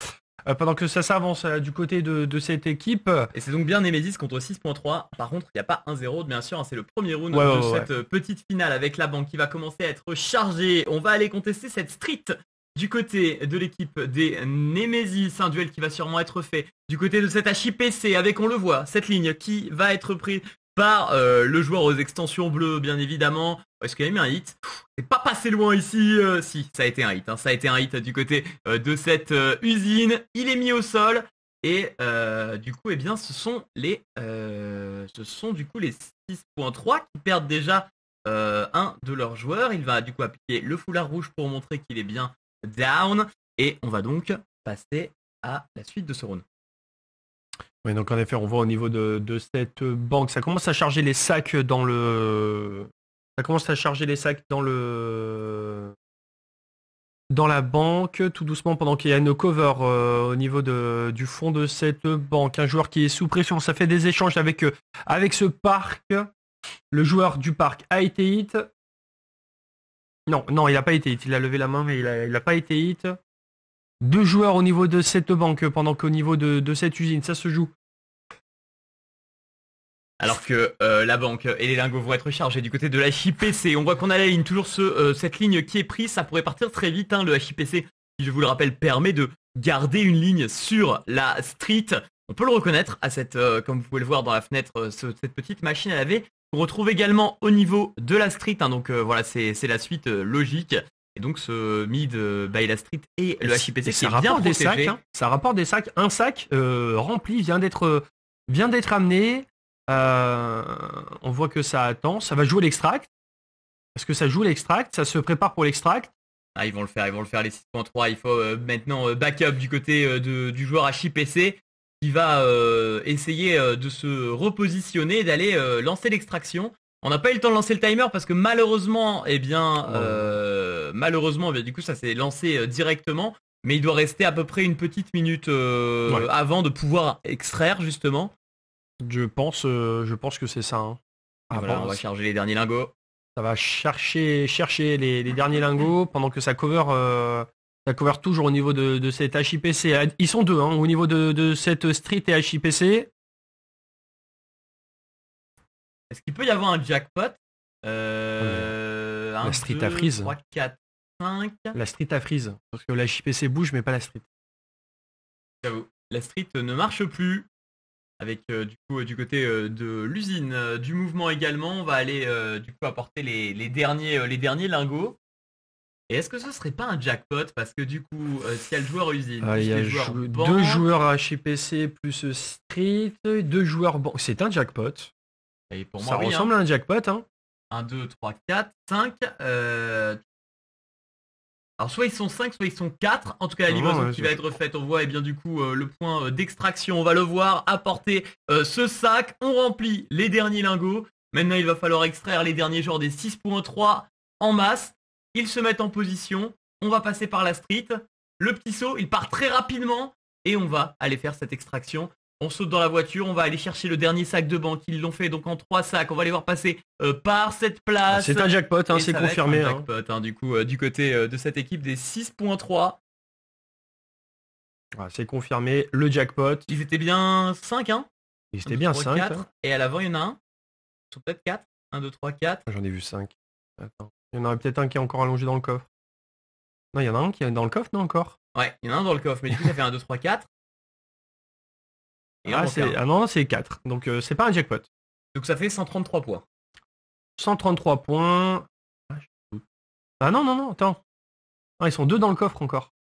pendant que ça s'avance du côté de cette équipe. Et c'est donc bien Nemesis contre 6.3. Par contre, il n'y a pas 1-0, bien sûr. Hein, c'est le premier round de cette petite finale avec la banque qui va commencer à être chargée. On va aller contester cette street du côté de l'équipe des Nemesis. Un duel qui va sûrement être fait du côté de cette HIPC avec, on le voit, cette ligne qui va être prise par le joueur aux extensions bleues, bien évidemment. Est-ce qu'il y a eu un hit? C'est pas passé loin ici. Si, ça a été un hit. Hein. Ça a été un hit du côté de cette usine. Il est mis au sol. Et du coup, eh bien, ce sont les 6.3 qui perdent déjà un de leurs joueurs. Il va du coup appliquer le foulard rouge pour montrer qu'il est bien down. Et on va donc passer à la suite de ce round. Oui, donc en effet, on voit au niveau de cette banque, ça commence à charger les sacs dans la banque, tout doucement, pendant qu'il y a une cover au niveau du fond de cette banque. Un joueur qui est sous pression, ça fait des échanges avec ce parc. Le joueur du parc a été hit. Non, il n'a pas été hit. Il a levé la main, mais il n'a pas été hit. 2 joueurs au niveau de cette banque, pendant qu'au niveau de cette usine, ça se joue. Alors que la banque et les lingots vont être chargés du côté de la HIPC. On voit qu'on a la ligne, toujours cette ligne qui est prise. Ça pourrait partir très vite. Le HIPC, qui je vous le rappelle, permet de garder une ligne sur la street. On peut le reconnaître à cette, comme vous pouvez le voir dans la fenêtre, cette petite machine à laver. On retrouve également au niveau de la street. Donc voilà, c'est la suite logique. Et donc ce mid by la street et le HIPC qui est bien protégé. Sacs, ça rapporte des sacs. Un sac rempli vient d'être amené. On voit que ça attend, ça va jouer l'extract. Parce que ça joue l'extract, ça se prépare pour l'extract. Ah, ils vont le faire les 6.3. Il faut maintenant backup du côté du joueur HIPC qui va essayer de se repositionner et d'aller lancer l'extraction. On n'a pas eu le temps de lancer le timer parce que malheureusement, du coup ça s'est lancé directement. Mais il doit rester à peu près une petite minute avant de pouvoir extraire justement. Je pense que c'est ça. Voilà, on va charger les derniers lingots. Ça va chercher les derniers lingots pendant que ça cover toujours au niveau de cette HIPC. Ils sont 2 au niveau de cette street et HIPC. Est-ce qu'il peut y avoir un jackpot La street a freeze. 3, 4, 5. La street a freeze. Parce que la HIPC bouge mais pas la street. J'avoue. La street ne marche plus. Avec du côté de l'usine du mouvement également, on va aller du coup apporter les derniers lingots. Et est-ce que ce serait pas un jackpot? Parce que du coup, s'il y a le joueur usine, il y a 2 joueurs HIPC plus street, 2 joueurs banque. C'est un jackpot. Et pour ça ressemble à un jackpot. 1, 2, 3, 4, 5. Alors soit ils sont 5, soit ils sont 4. En tout cas la livraison qui va être faite, on voit bien du coup le point d'extraction, on va le voir, apporter ce sac, on remplit les derniers lingots. Maintenant il va falloir extraire les derniers genres des 6.3 en masse. Ils se mettent en position, on va passer par la street. Le petit saut, il part très rapidement et on va aller faire cette extraction. On saute dans la voiture, on va aller chercher le dernier sac de banque. Ils l'ont fait donc en 3 sacs. On va les voir passer par cette place. C'est un jackpot, c'est confirmé. Un jackpot, du coup, du côté de cette équipe des 6.3. C'est confirmé, le jackpot. Ils étaient bien 5, Ils étaient bien 5. 4, et à l'avant, il y en a un. Ils sont peut-être 4. 1, 2, 3, 4. J'en ai vu 5. Attends. Il y en a peut-être un qui est encore allongé dans le coffre. Non, il y en a un qui est dans le coffre, non encore? Ouais, il y en a un dans le coffre, mais du coup, ça fait 1, 2, 3, 4. Et non, c'est 4. Donc c'est pas un jackpot. Donc ça fait 133 points. 133 points. Ah non, attends. Ah, ils sont 2 dans le coffre encore.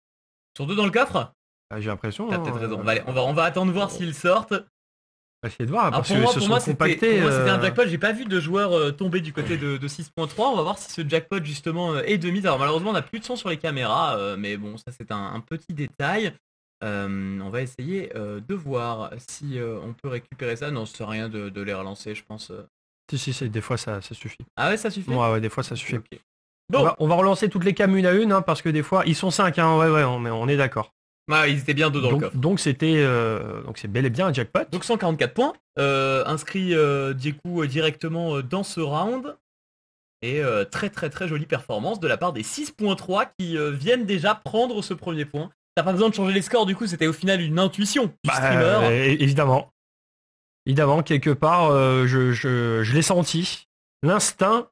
Ils sont 2 dans le coffre? J'ai l'impression. T'as peut-être raison. On va attendre voir s'ils sortent. On va essayer de voir. Parce pour moi, c'était un jackpot. J'ai pas vu de joueur tomber du côté de 6.3. On va voir si ce jackpot justement est de mise. Alors malheureusement, on n'a plus de son sur les caméras. Mais bon, ça c'est un petit détail. On va essayer de voir si on peut récupérer ça. Non, ça sert à rien de les relancer, je pense. Si, des fois ça suffit. Ah ouais, ça suffit? Ouais, des fois ça suffit. Okay. Bon. On va relancer toutes les cams une à une, parce que des fois, ils sont 5, on est d'accord. Ouais, ils étaient bien 2 dans le coffre. Donc c'est bel et bien un jackpot. Donc 144 points, inscrit du coup directement dans ce round. Et très très très jolie performance de la part des 6.3 qui viennent déjà prendre ce premier point. T'as pas besoin de changer les scores, du coup, c'était au final une intuition du streamer. Évidemment, quelque part, je l'ai senti. L'instinct.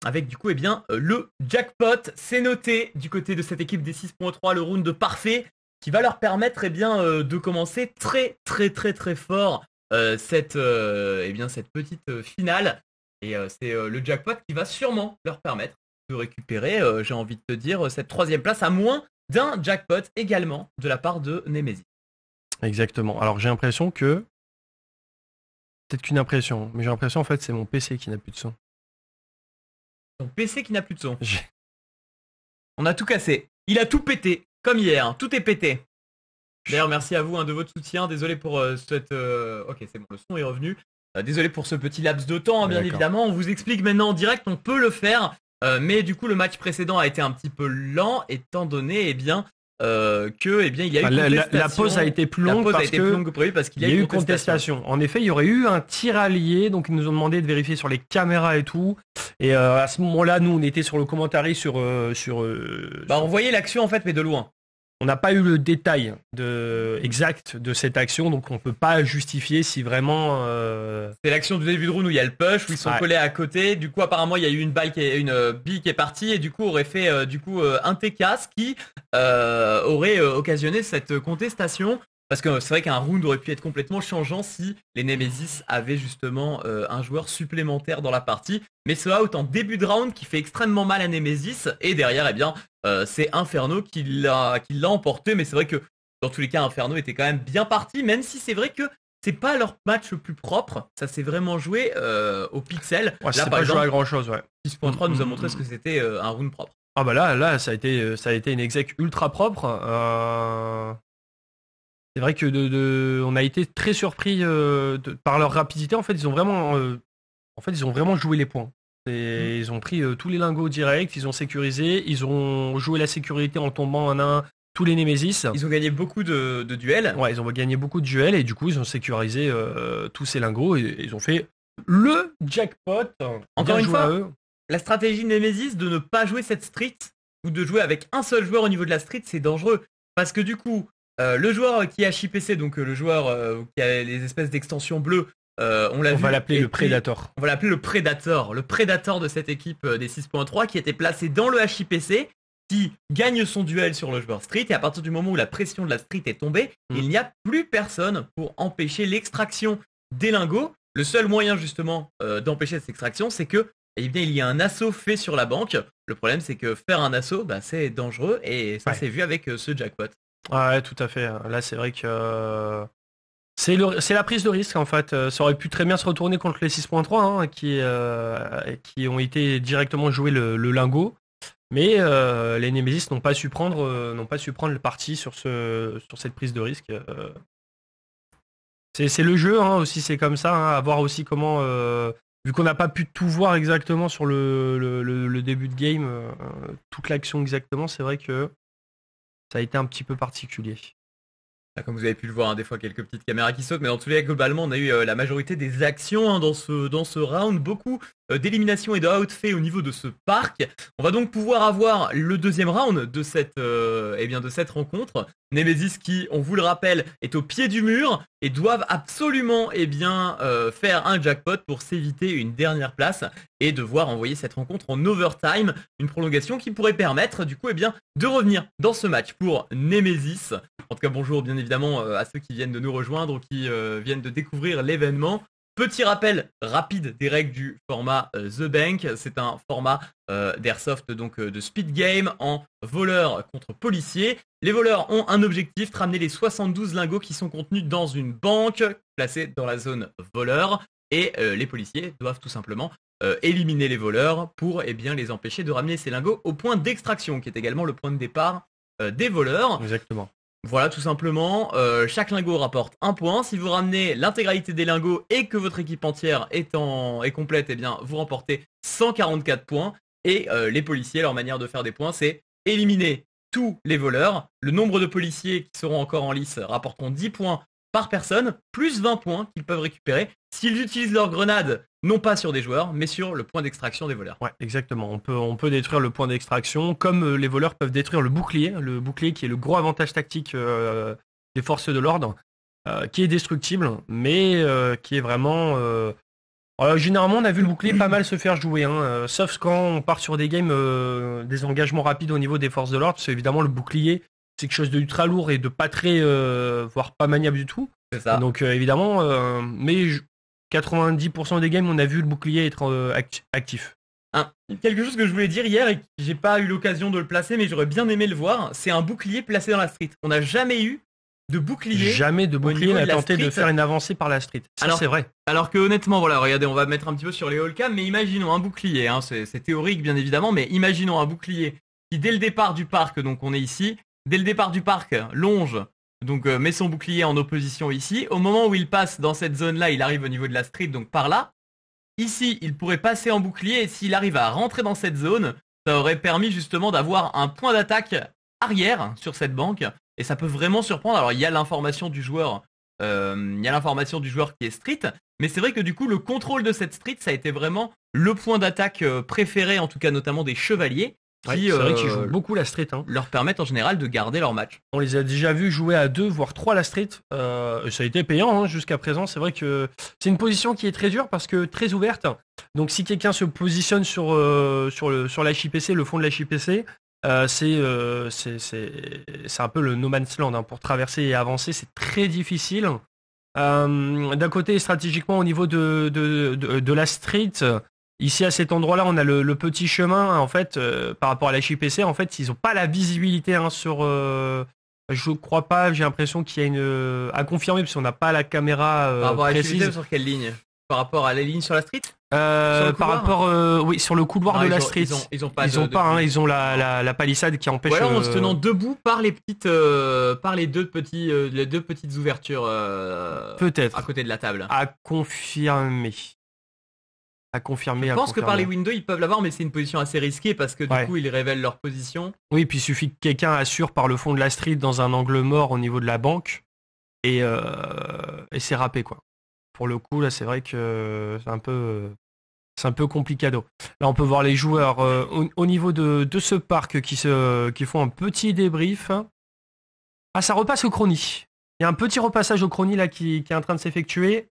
Avec du coup, le jackpot, c'est noté du côté de cette équipe des 6.3, le round parfait, qui va leur permettre de commencer très très très très fort cette petite finale. Et c'est le jackpot qui va sûrement leur permettre de récupérer, j'ai envie de te dire, cette 3e place à moins d'un jackpot également de la part de Nemesis. Exactement. Alors j'ai l'impression que... Peut-être qu'une impression, mais j'ai l'impression en fait c'est mon PC qui n'a plus de son. Ton PC qui n'a plus de son. On a tout cassé. Il a tout pété, comme hier. Tout est pété. D'ailleurs, merci à vous de votre soutien. Désolé pour cette... Ok, c'est bon, le son est revenu. Désolé pour ce petit laps de temps, bien évidemment. On vous explique maintenant en direct, on peut le faire. Mais du coup, le match précédent a été un petit peu lent, étant donné que eh bien il y a eu contestation. La pause a été plus longue que prévu parce qu'il y a eu contestation. En effet, il y aurait eu un tir allié, donc ils nous ont demandé de vérifier sur les caméras et tout. Et à ce moment-là, nous on était sur le commentary on voyait l'action en fait, mais de loin. On n'a pas eu le détail exact de cette action, donc on peut pas justifier si vraiment. C'est l'action du début de round où il y a le push, où ils sont collés à côté. Du coup, apparemment, il y a eu une bille qui est partie et du coup aurait fait un TK, ce qui aurait occasionné cette contestation. Parce que c'est vrai qu'un round aurait pu être complètement changeant si les Nemesis avaient justement un joueur supplémentaire dans la partie. Mais ce out en début de round qui fait extrêmement mal à Nemesis. Et derrière, eh bien, c'est Inferno qui l'a emporté. Mais c'est vrai que dans tous les cas, Inferno était quand même bien parti. Même si c'est vrai que c'est pas leur match le plus propre. Ça s'est vraiment joué au pixel. Ouais, là, par exemple, joué à grand chose, ouais. 6.3 nous a montré ce que c'était un round propre. Ah bah là, ça a été une exec ultra propre. C'est vrai que on a été très surpris par leur rapidité. En fait, ils ont vraiment joué les points. Ils ont pris tous les lingots directs, ils ont sécurisé, ils ont joué la sécurité en tombant un à un tous les Nemesis. Ils ont gagné beaucoup de duels. Ouais, ils ont gagné beaucoup de duels et du coup, ils ont sécurisé tous ces lingots et ils ont fait le jackpot. Encore une fois, la stratégie de Nemesis de ne pas jouer cette street ou de jouer avec un seul joueur au niveau de la street, c'est dangereux. Parce que du coup, le joueur qui est HIPC, donc le joueur qui a les espèces d'extensions bleues, on va l'appeler le Predator. On va l'appeler le Predator de cette équipe des 6.3 qui était placé dans le HIPC, qui gagne son duel sur le joueur street, et à partir du moment où la pression de la street est tombée, il n'y a plus personne pour empêcher l'extraction des lingots. Le seul moyen justement d'empêcher cette extraction, c'est que il y a un assaut fait sur la banque. Le problème, c'est que faire un assaut, c'est dangereux, et ça s'est vu avec ce jackpot. Ouais, tout à fait. Là, c'est vrai que c'est la prise de risque en fait. Ça aurait pu très bien se retourner contre les 6.3 qui ont été directement jouer le lingot, mais les Nemesis n'ont pas su prendre le parti sur cette prise de risque. C'est le jeu aussi, c'est comme ça. À voir aussi comment, vu qu'on n'a pas pu tout voir exactement sur le début de game, toute l'action exactement, c'est vrai que ça a été un petit peu particulier. Comme vous avez pu le voir, des fois quelques petites caméras qui sautent, mais dans tous les cas, globalement, on a eu la majorité des actions dans ce round, beaucoup d'éliminations et de out faits au niveau de ce parc. On va donc pouvoir avoir le deuxième round de cette rencontre. Nemesis qui, on vous le rappelle, est au pied du mur et doivent absolument faire un jackpot pour s'éviter une dernière place et devoir envoyer cette rencontre en overtime, une prolongation qui pourrait permettre du coup de revenir dans ce match pour Nemesis. En tout cas, bonjour bien évidemment à ceux qui viennent de nous rejoindre ou qui viennent de découvrir l'événement. Petit rappel rapide des règles du format The Bank. C'est un format d'airsoft, donc de speed game en voleur contre policier. Les voleurs ont un objectif, ramener les 72 lingots qui sont contenus dans une banque placée dans la zone voleur. Et les policiers doivent tout simplement éliminer les voleurs pour les empêcher de ramener ces lingots au point d'extraction, qui est également le point de départ des voleurs. Exactement. Voilà, tout simplement, chaque lingot rapporte un point. Si vous ramenez l'intégralité des lingots et que votre équipe entière est complète, vous remportez 144 points. Et les policiers, leur manière de faire des points, c'est éliminer tous les voleurs. Le nombre de policiers qui seront encore en lice rapporteront 10 points par personne, plus 20 points qu'ils peuvent récupérer s'ils utilisent leurs grenades, non pas sur des joueurs, mais sur le point d'extraction des voleurs. Ouais, exactement. On peut détruire le point d'extraction, comme les voleurs peuvent détruire le bouclier qui est le gros avantage tactique des forces de l'ordre, qui est destructible, mais qui est vraiment... généralement, on a vu le bouclier pas mal se faire jouer, sauf quand on part sur des games, des engagements rapides au niveau des forces de l'ordre, parce qu'évidemment, le bouclier, c'est quelque chose d'ultra lourd et de pas très, voire pas maniable du tout. C'est ça. Donc évidemment, mais 90% des games, on a vu le bouclier être actif. Quelque chose que je voulais dire hier et que j'ai pas eu l'occasion de le placer, mais j'aurais bien aimé le voir, c'est un bouclier placé dans la street. On n'a jamais eu de bouclier. Jamais de bouclier n'a tenté de faire une avancée par la street. Ça, c'est vrai. Alors que honnêtement, voilà, regardez, on va mettre un petit peu sur les all-cam, mais imaginons un bouclier, c'est théorique bien évidemment, mais imaginons un bouclier qui dès le départ du parc, donc on est ici, dès le départ du parc, longe, donc met son bouclier en opposition ici. Au moment où il passe dans cette zone-là, il arrive au niveau de la street, donc par là. Ici, il pourrait passer en bouclier et s'il arrive à rentrer dans cette zone, ça aurait permis justement d'avoir un point d'attaque arrière sur cette banque et ça peut vraiment surprendre. Alors il y a l'information du joueur, qui est street, mais c'est vrai que du coup le contrôle de cette street ça a été vraiment le point d'attaque préféré, en tout cas notamment des chevaliers. Qui, c'est vrai qu'ils jouent beaucoup la street. Leur permettent en général de garder leur match. On les a déjà vus jouer à 2 voire 3 la street. Ça a été payant jusqu'à présent. C'est vrai que c'est une position qui est très dure parce que très ouverte. Donc si quelqu'un se positionne sur l'HIPC, le fond de l'HIPC, c'est un peu le no man's land. Pour traverser et avancer, c'est très difficile. D'un côté, stratégiquement, au niveau de la street, ici à cet endroit-là, on a le petit chemin. En fait, par rapport à la HIPC, en fait, ils n'ont pas la visibilité sur. Je crois pas. J'ai l'impression qu'il y a une à confirmer parce qu'on n'a pas la caméra par rapport précise. À la sur quelle ligne? Par rapport à la ligne sur la street? Par rapport, oui, sur le couloir de la street. Ils ont la palissade qui empêche. Ou alors en se tenant debout par les deux petites ouvertures. Peut-être. À côté de la table. À confirmer. Je pense que par les windows ils peuvent l'avoir, mais c'est une position assez risquée parce que du coup ils révèlent leur position. Oui, puis il suffit que quelqu'un assure par le fond de la street dans un angle mort au niveau de la banque et c'est râpé quoi. Pour le coup là c'est vrai que c'est un peu complicado. Là on peut voir les joueurs au niveau de ce parc qui font un petit débrief. Ah, ça repasse au chrony. Il y a un petit repassage au chrony là qui est en train de s'effectuer.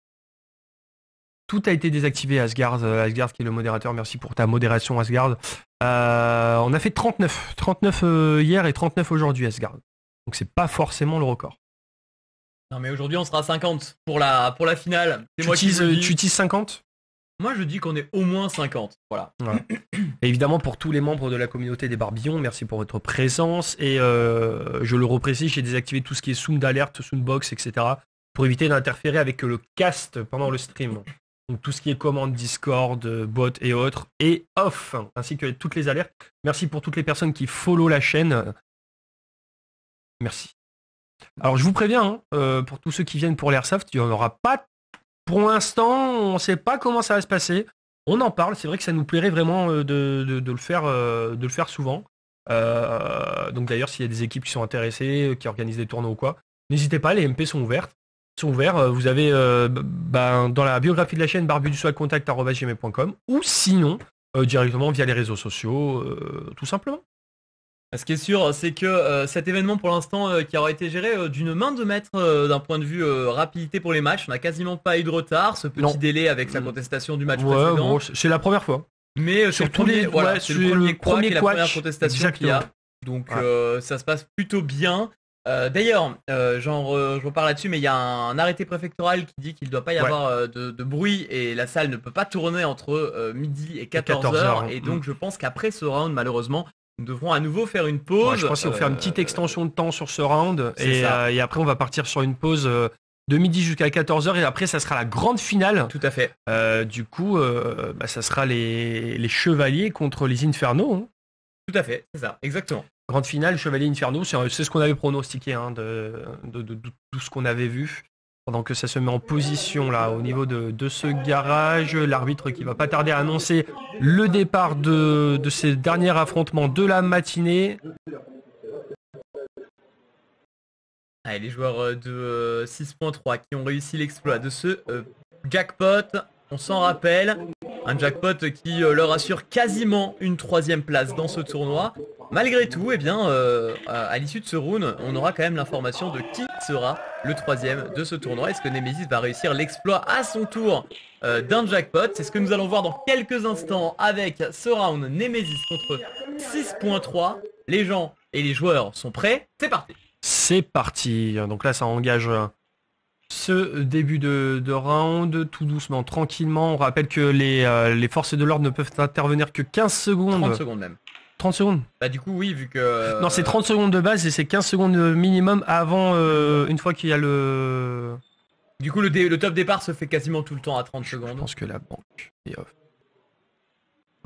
Tout a été désactivé, Asgard. Asgard qui est le modérateur, merci pour ta modération, Asgard. On a fait 39 hier et 39 aujourd'hui, Asgard. Donc c'est pas forcément le record. Non mais aujourd'hui on sera à 50 pour la finale. Tu utilises 50 ? Moi je dis qu'on est au moins 50, voilà. Et évidemment pour tous les membres de la communauté des Barbillons, merci pour votre présence. Et je le reprécise, j'ai désactivé tout ce qui est sound alert, soundbox, etc. pour éviter d'interférer avec le cast pendant le stream. Donc tout ce qui est commandes Discord, bot et autres, et off, ainsi que toutes les alertes. Merci pour toutes les personnes qui follow la chaîne. Merci. Alors je vous préviens, pour tous ceux qui viennent pour l'Airsoft, il n'y en aura pas. Pour l'instant, on ne sait pas comment ça va se passer. On en parle, c'est vrai que ça nous plairait vraiment de le faire souvent. Donc d'ailleurs, s'il y a des équipes qui sont intéressées, qui organisent des tournois ou quoi, n'hésitez pas, les MP sont ouverts. Vous avez dans la biographie de la chaîne barbudusoicontact@gmail.com ou sinon directement via les réseaux sociaux, tout simplement. Ce qui est sûr, c'est que cet événement pour l'instant qui aura été géré d'une main de maître d'un point de vue rapidité pour les matchs, on n'a quasiment pas eu de retard, ce petit délai avec sa contestation du match précédent. Bon, c'est la première fois. Mais c'est le premier couac et la première contestation qu'il y a. Donc ça se passe plutôt bien. D'ailleurs, je reparle là-dessus, mais il y a un arrêté préfectoral qui dit qu'il ne doit pas y avoir de bruit et la salle ne peut pas tourner entre midi et 14h. Et donc je pense qu'après ce round, malheureusement, nous devrons à nouveau faire une pause. Je pense qu'il faut faire une petite extension de temps sur ce round et après on va partir sur une pause de midi jusqu'à 14h et après ça sera la grande finale. Tout à fait. Du coup, ça sera les chevaliers contre les Infernos. Tout à fait, c'est ça, exactement. Grande finale, Chevalier Inferno, c'est ce qu'on avait pronostiqué de tout ce qu'on avait vu. Pendant que ça se met en position là au niveau de ce garage, l'arbitre qui va pas tarder à annoncer le départ de ces derniers affrontements de la matinée. Allez, les joueurs de 6.3 qui ont réussi l'exploit de ce jackpot, on s'en rappelle. Un jackpot qui leur assure quasiment une 3e place dans ce tournoi. Malgré tout, à l'issue de ce round, on aura quand même l'information de qui sera le 3e de ce tournoi. Est-ce que Nemesis va réussir l'exploit à son tour d'un jackpot? C'est ce que nous allons voir dans quelques instants avec ce round Nemesis contre 6.3. Les gens et les joueurs sont prêts. C'est parti. C'est parti. Donc là, ça engage ce début de round, tout doucement, tranquillement. On rappelle que les forces de l'ordre ne peuvent intervenir que 15 secondes. 30 secondes même. 30 secondes. Bah du coup oui, vu que... Non, c'est 30 secondes de base et c'est 15 secondes minimum avant, une fois qu'il y a le... Du coup le top départ se fait quasiment tout le temps à 30 secondes. Je pense que la banque est off.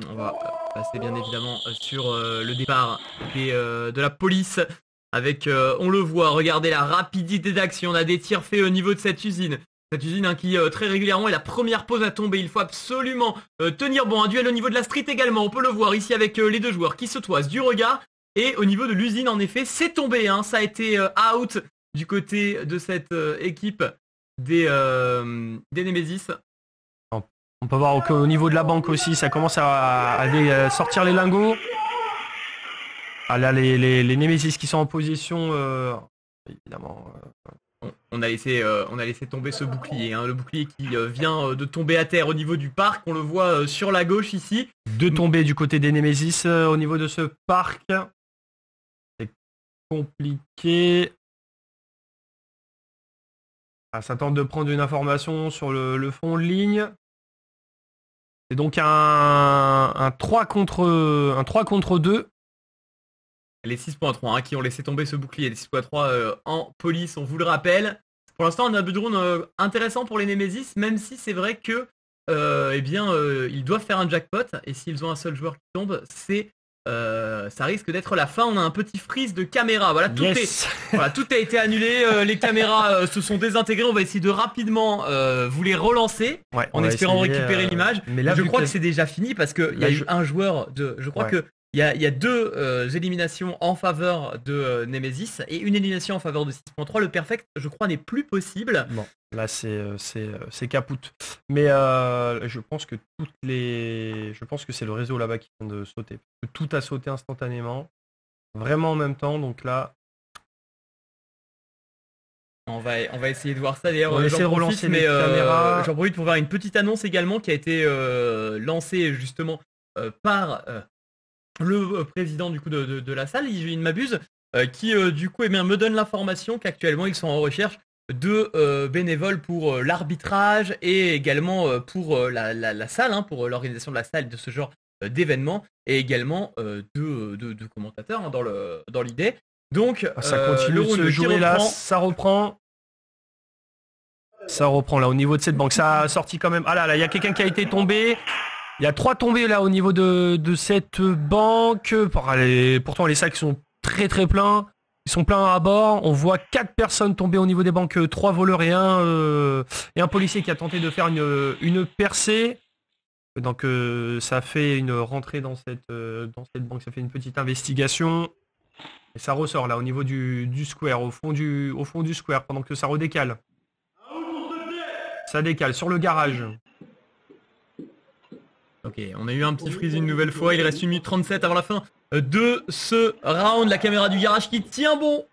On va passer bien évidemment sur le départ de la police. Avec, on le voit, regardez la rapidité d'action, on a des tirs faits au niveau de cette usine. Cette usine qui très régulièrement est la première pause à tomber, il faut absolument tenir bon. Un duel au niveau de la street également, on peut le voir ici avec les deux joueurs qui se toisent du regard. Et au niveau de l'usine, en effet, c'est tombé. Hein. Ça a été out du côté de cette équipe des Nemesis. On peut voir qu'au niveau de la banque aussi, ça commence à sortir les lingots. Ah là, les Nemesis qui sont en position, évidemment. On a laissé tomber ce bouclier, hein, le bouclier qui vient de tomber à terre au niveau du parc. On le voit sur la gauche ici. De tomber du côté des Nemesis au niveau de ce parc. C'est compliqué. Ah, ça tente de prendre une information sur le fond de ligne. C'est donc un 3 contre 2. Les 6.3 hein, qui ont laissé tomber ce bouclier. Les 6.3 en police, on vous le rappelle. Pour l'instant, on a un drone intéressant pour les Nemesis, même si c'est vrai que ils doivent faire un jackpot. Et s'ils ont un seul joueur qui tombe, ça risque d'être la fin. On a un petit freeze de caméra. Voilà, tout a été annulé. Les caméras se sont désintégrées. On va essayer de rapidement vous les relancer en espérant récupérer l'image. Mais là, je crois que c'est déjà fini parce qu'il y a eu un joueur de. Je crois que il y a 2 éliminations en faveur de Nemesis et une élimination en faveur de 6.3. Le perfect, je crois, n'est plus possible. Bon, là c'est capout. Mais je pense que c'est le réseau là-bas qui vient de sauter. Tout a sauté instantanément, vraiment en même temps. Donc là, on va essayer de voir ça. D'ailleurs, on va essayer de relancer les caméras. J'en profite pour faire une petite annonce également qui a été lancée justement par le président du coup de la salle, il ne m'abuse, qui du coup me donne l'information qu'actuellement ils sont en recherche de bénévoles pour l'arbitrage et également pour la salle, hein, pour l'organisation de la salle de ce genre d'événements et également de commentateurs hein, dans l'idée. Donc ça continue de se jouer là, ça reprend là au niveau de cette banque. Ça a sorti quand même. Ah là, il y a quelqu'un qui a été tombé. Il y a 3 tombées là au niveau de cette banque. Pourtant les sacs sont très très pleins. Ils sont pleins à bord. On voit 4 personnes tomber au niveau des banques. 3 voleurs et un policier qui a tenté de faire une percée. Donc ça fait une rentrée dans cette banque. Ça fait une petite investigation. Et ça ressort là au niveau du square, au fond du square, pendant que ça redécale. Ça décale sur le garage. Ok, on a eu un petit freeze une nouvelle fois. Il reste 1 minute 37 avant la fin de ce round. La caméra du garage qui tient bon.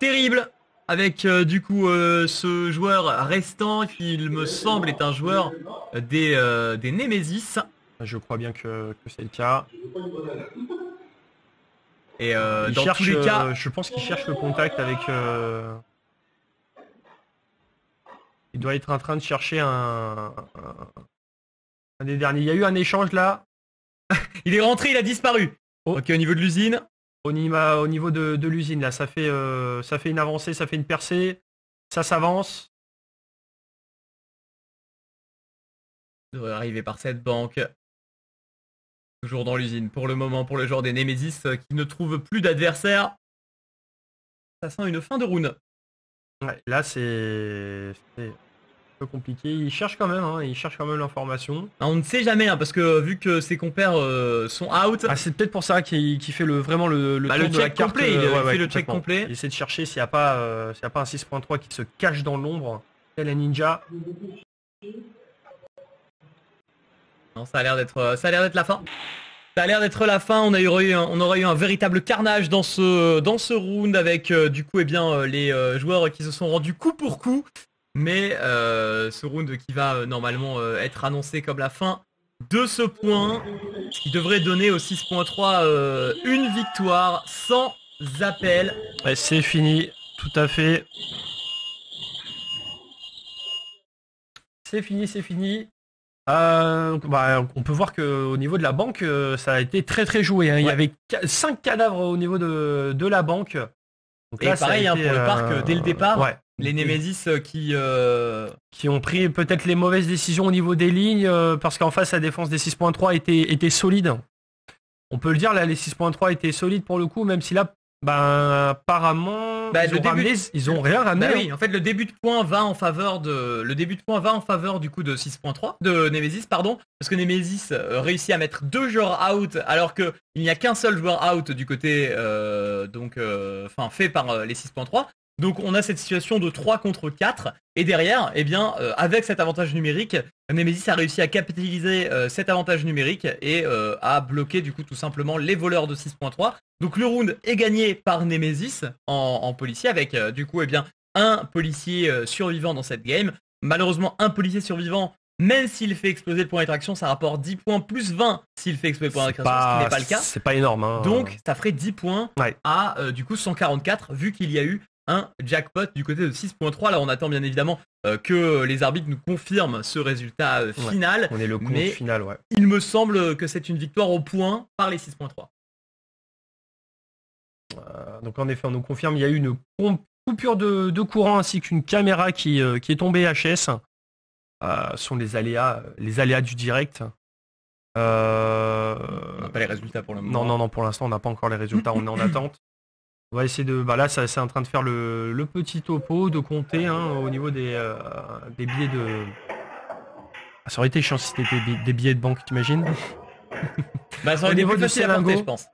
Terrible. Avec du coup ce joueur restant qui, il me semble, est un joueur des Nemesis. Je crois bien que c'est le cas. Et dans tous les cas, je pense qu'il cherche le contact avec. Il doit être en train de chercher un des derniers. Il y a eu un échange là. Il est rentré, il a disparu. Ok, au niveau de l'usine. Au niveau de l'usine là, ça fait une avancée, ça fait une percée, ça s'avance. Il devrait arriver par cette banque. Toujours dans l'usine pour le moment, pour le joueur des Nemesis qui ne trouve plus d'adversaire. Ça sent une fin de round. Ouais, là c'est un peu compliqué. Il cherche quand même l'information. On ne sait jamais, hein, parce que vu que ses compères sont out. Ah, c'est peut-être pour ça qu'il fait vraiment le tour le de la carte. Complet, il fait le check complet. Il essaie de chercher s'il n'y a pas un 6.3 qui se cache dans l'ombre. Tel un ninja. Non, ça a l'air d'être la fin. Ça a l'air d'être la fin. On aurait eu un véritable carnage dans ce round avec du coup les joueurs qui se sont rendus coup pour coup. Mais ce round qui va normalement être annoncé comme la fin de ce point, qui devrait donner au 6.3 une victoire sans appel. Ouais, c'est fini, tout à fait. C'est fini. On peut voir qu'au niveau de la banque, ça a été très très joué. Hein. Ouais. Il y avait 5 cadavres au niveau de la banque. Donc là, et pareil pour le parc, dès le départ, les Nemesis qui ont pris peut-être les mauvaises décisions au niveau des lignes, parce qu'en face, la défense des 6.3 était solide. On peut le dire, là, les 6.3 étaient solides pour le coup, même si là, apparemment, ils ont rien ramené. Oui, en fait, le début de point va en faveur du coup de 6.3 de Nemesis, pardon, parce que Nemesis réussit à mettre 2 joueurs out, alors que il n'y a qu'un seul joueur out du côté fait par les 6.3. Donc on a cette situation de 3 contre 4 et derrière, avec cet avantage numérique, Nemesis a réussi à capitaliser cet avantage numérique et à bloquer du coup tout simplement les voleurs de 6.3. Donc le round est gagné par Nemesis en policier avec un policier survivant dans cette game. Malheureusement un policier survivant, même s'il fait exploser le point d'attraction, ça rapporte 10 points plus 20 s'il fait exploser le point d'attraction, ce qui n'est pas le cas. C'est pas énorme. Hein. Donc ça ferait 10 points à 144 vu qu'il y a eu un jackpot du côté de 6.3. Là on attend bien évidemment que les arbitres nous confirment ce résultat final. On est le compte final, ouais. Il me semble que c'est une victoire au point par les 6.3. Donc en effet on nous confirme, il y a eu une coupure de courant ainsi qu'une caméra qui est tombée HS. Ce sont les aléas du direct. On n'a pas les résultats pour le moment. Non, pour l'instant on n'a pas encore les résultats, on est en attente. On va essayer de... là, c'est en train de faire le petit topo, de compter au niveau des billets de... ça aurait été chiant si c'était des billets de banque, t'imagines? Ça aurait été plus facile à porter, je pense.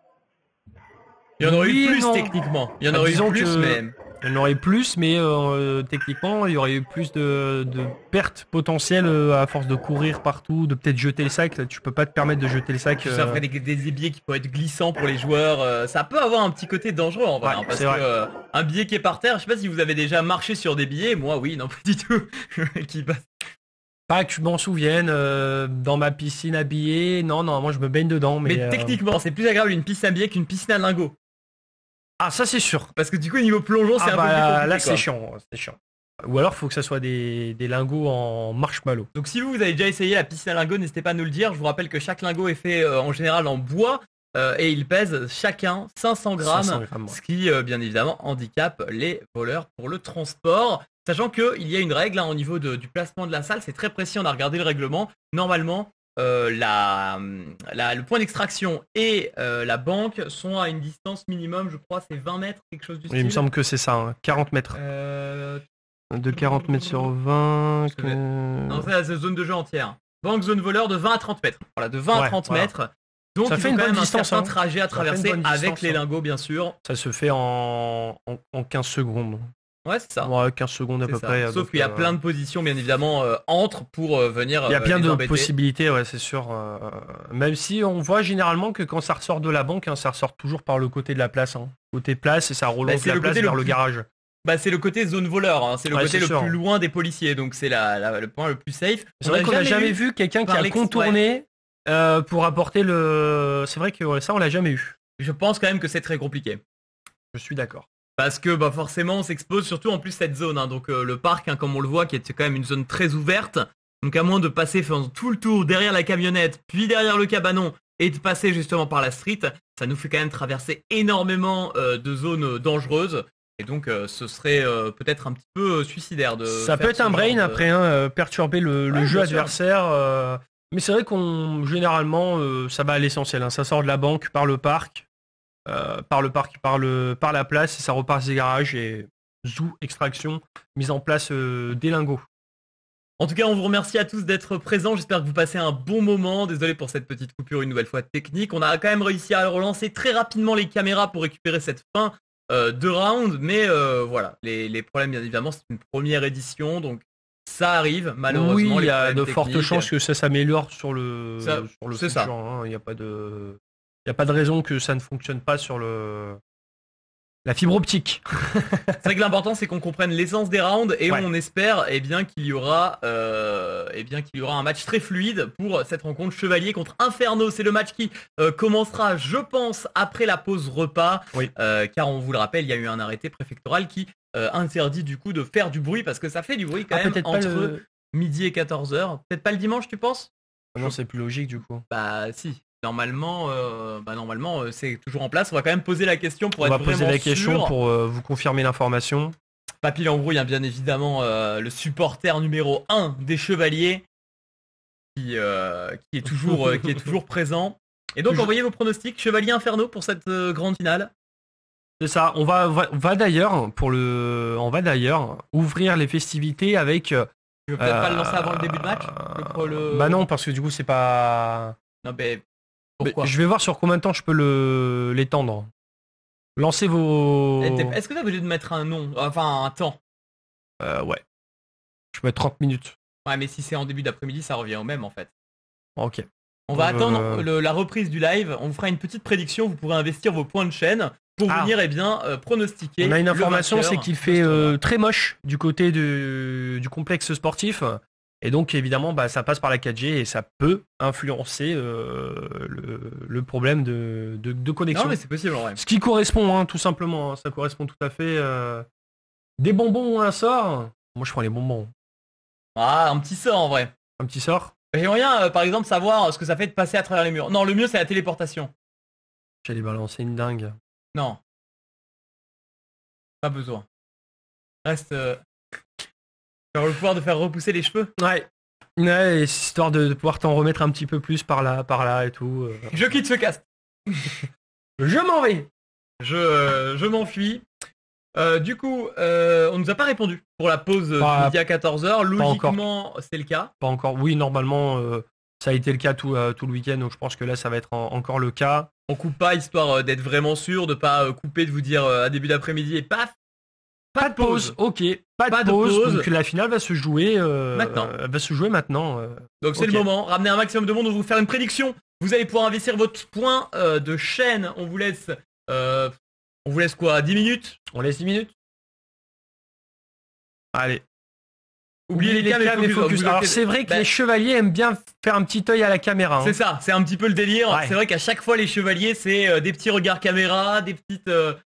Il y en aurait eu plus techniquement. Il y en aurait eu plus, mais... Il y en aurait plus, mais techniquement, il y aurait eu plus de pertes potentielles à force de courir partout, de peut-être jeter le sac. Tu peux pas te permettre de jeter le sac. Ça ferait des billets qui pourraient être glissants pour les joueurs. Ça peut avoir un petit côté dangereux en vrai. Parce que un billet qui est par terre, je sais pas si vous avez déjà marché sur des billets. Moi, oui, non, pas du tout. Qui passe. Pas que je m'en souvienne, dans ma piscine à billets. Non, moi je me baigne dedans. Mais techniquement, c'est plus agréable une piscine à billets qu'une piscine à lingots. Ah, ça c'est sûr. Parce que du coup, niveau plongeon, c'est un peu plus compliqué. Là, c'est chiant. Ou alors, faut que ça soit des lingots en marshmallow. Donc, si vous avez déjà essayé la piscine à lingots, n'hésitez pas à nous le dire. Je vous rappelle que chaque lingot est fait en général en bois et ils pèsent chacun 500 grammes, ce qui, bien évidemment, handicape les voleurs pour le transport. Sachant qu'il y a une règle au niveau du placement de la salle, c'est très précis. On a regardé le règlement. Normalement, le point d'extraction et la banque sont à une distance minimum, je crois, c'est 20 mètres, quelque chose du style. Il me semble que c'est ça, 40 mètres. De 40 mètres sur 20. Non, c'est la zone de jeu entière. Banque, zone voleur de 20 à 30 mètres. Voilà, de 20 à 30 mètres. Donc ça fait une bonne distance, un trajet à traverser avec les lingots, bien sûr. Ça se fait en 15 secondes. Ouais, c'est ça. 15 secondes à peu près. Sauf qu'il y a plein de positions, bien évidemment, entre pour venir. Il y a plein de possibilités, ouais, c'est sûr. Même si on voit généralement que quand ça ressort de la banque, ça ressort toujours par le côté de la place. Côté place, et ça relance la place vers le garage. C'est le côté zone voleur, c'est le côté le plus loin des policiers, donc c'est le point le plus safe. C'est vrai qu'on n'a jamais vu quelqu'un qui a contourné pour apporter le... C'est vrai que ça, on l'a jamais eu. Je pense quand même que c'est très compliqué. Je suis d'accord. Parce que forcément on s'expose, surtout en plus cette zone, donc le parc, comme on le voit, qui est quand même une zone très ouverte, donc à moins de passer faisant tout le tour derrière la camionnette, puis derrière le cabanon, et de passer justement par la street, ça nous fait quand même traverser énormément de zones dangereuses, et donc ce serait peut-être un petit peu suicidaire de... Ça peut être un brain après, perturber le jeu adversaire, mais c'est vrai qu'on généralement ça va à l'essentiel, ça sort de la banque par le parc, par la place, et ça repart des garages et zou, extraction, mise en place des lingots. En tout cas, on vous remercie à tous d'être présents. J'espère que vous passez un bon moment. Désolé pour cette petite coupure une nouvelle fois technique. On a quand même réussi à relancer très rapidement les caméras pour récupérer cette fin de round. Mais voilà, les problèmes, bien évidemment, c'est une première édition. Donc ça arrive, malheureusement. Oui, il y a de fortes chances que ça s'améliore sur le c'est ça. Il n'y a pas de raison que ça ne fonctionne pas sur la fibre optique. C'est vrai que l'important c'est qu'on comprenne l'essence des rounds et on espère qu'il y aura un match très fluide pour cette rencontre Chevalier contre Inferno. C'est le match qui commencera, je pense, après la pause repas, car on vous le rappelle, il y a eu un arrêté préfectoral qui interdit du coup de faire du bruit, parce que ça fait du bruit quand même entre midi et 14h. Peut-être pas le dimanche, tu penses? Non, c'est plus logique du coup. Si. Normalement, c'est toujours en place. On va quand même poser la question pour être vraiment sûr. On va poser la question pour vous confirmer l'information. Papy Lambrouille, bien évidemment, le supporter numéro 1 des Chevaliers, qui est toujours présent. Et donc, envoyez vos pronostics. Chevalier Inferno pour cette grande finale. C'est ça. On va d'ailleurs ouvrir les festivités avec. Tu veux peut-être pas le lancer avant le début de match Bah non, parce que du coup c'est pas. Non mais pourquoi? Je vais voir sur combien de temps je peux l'étendre. Lancez vos. Est-ce que t'as besoin de mettre un nom, enfin un temps? Ouais. Je peux mettre 30 minutes. Ouais, mais si c'est en début d'après-midi, ça revient au même en fait. Ok. On va attendre la reprise du live. On vous fera une petite prédiction. Vous pourrez investir vos points de chaîne pour venir pronostiquer. On a une information, c'est qu'il fait très moche du côté du complexe sportif. Et donc évidemment, ça passe par la 4G et ça peut influencer le problème de connexion. Non, mais c'est possible en vrai. Ce qui correspond, tout simplement. Ça correspond tout à fait. Des bonbons ou un sort. Moi, je prends les bonbons. Ah, un petit sort en vrai. Un petit sort. J'aimerais bien, par exemple, savoir ce que ça fait de passer à travers les murs. Non, le mieux, c'est la téléportation. J'allais balancer une dingue. Non. Pas besoin. Reste... le pouvoir de faire repousser les cheveux. Ouais, histoire de pouvoir t'en remettre un petit peu plus par là et tout. Je quitte ce cast. Je m'en vais. Je m'enfuis. Du coup, on nous a pas répondu pour la pause du midi à 14h. Logiquement, c'est le cas. Pas encore. Oui, normalement, ça a été le cas tout le week-end, donc je pense que là, ça va être encore le cas. On coupe pas, histoire d'être vraiment sûr, de pas couper, de vous dire à début d'après-midi et paf. Pas de pause. Ok. Pas de pause. Donc la finale va se jouer maintenant. Donc c'est le moment. Ramenez un maximum de monde. On va vous faire une prédiction. Vous allez pouvoir investir votre point de chaîne. On vous laisse quoi, 10 minutes? On laisse 10 minutes. Allez. Oubliez les cams et focus. Alors c'est vrai que les chevaliers aiment bien faire un petit œil à la caméra. C'est ça, c'est un petit peu le délire. Ouais. C'est vrai qu'à chaque fois les chevaliers, c'est des petits regards caméra, des petites...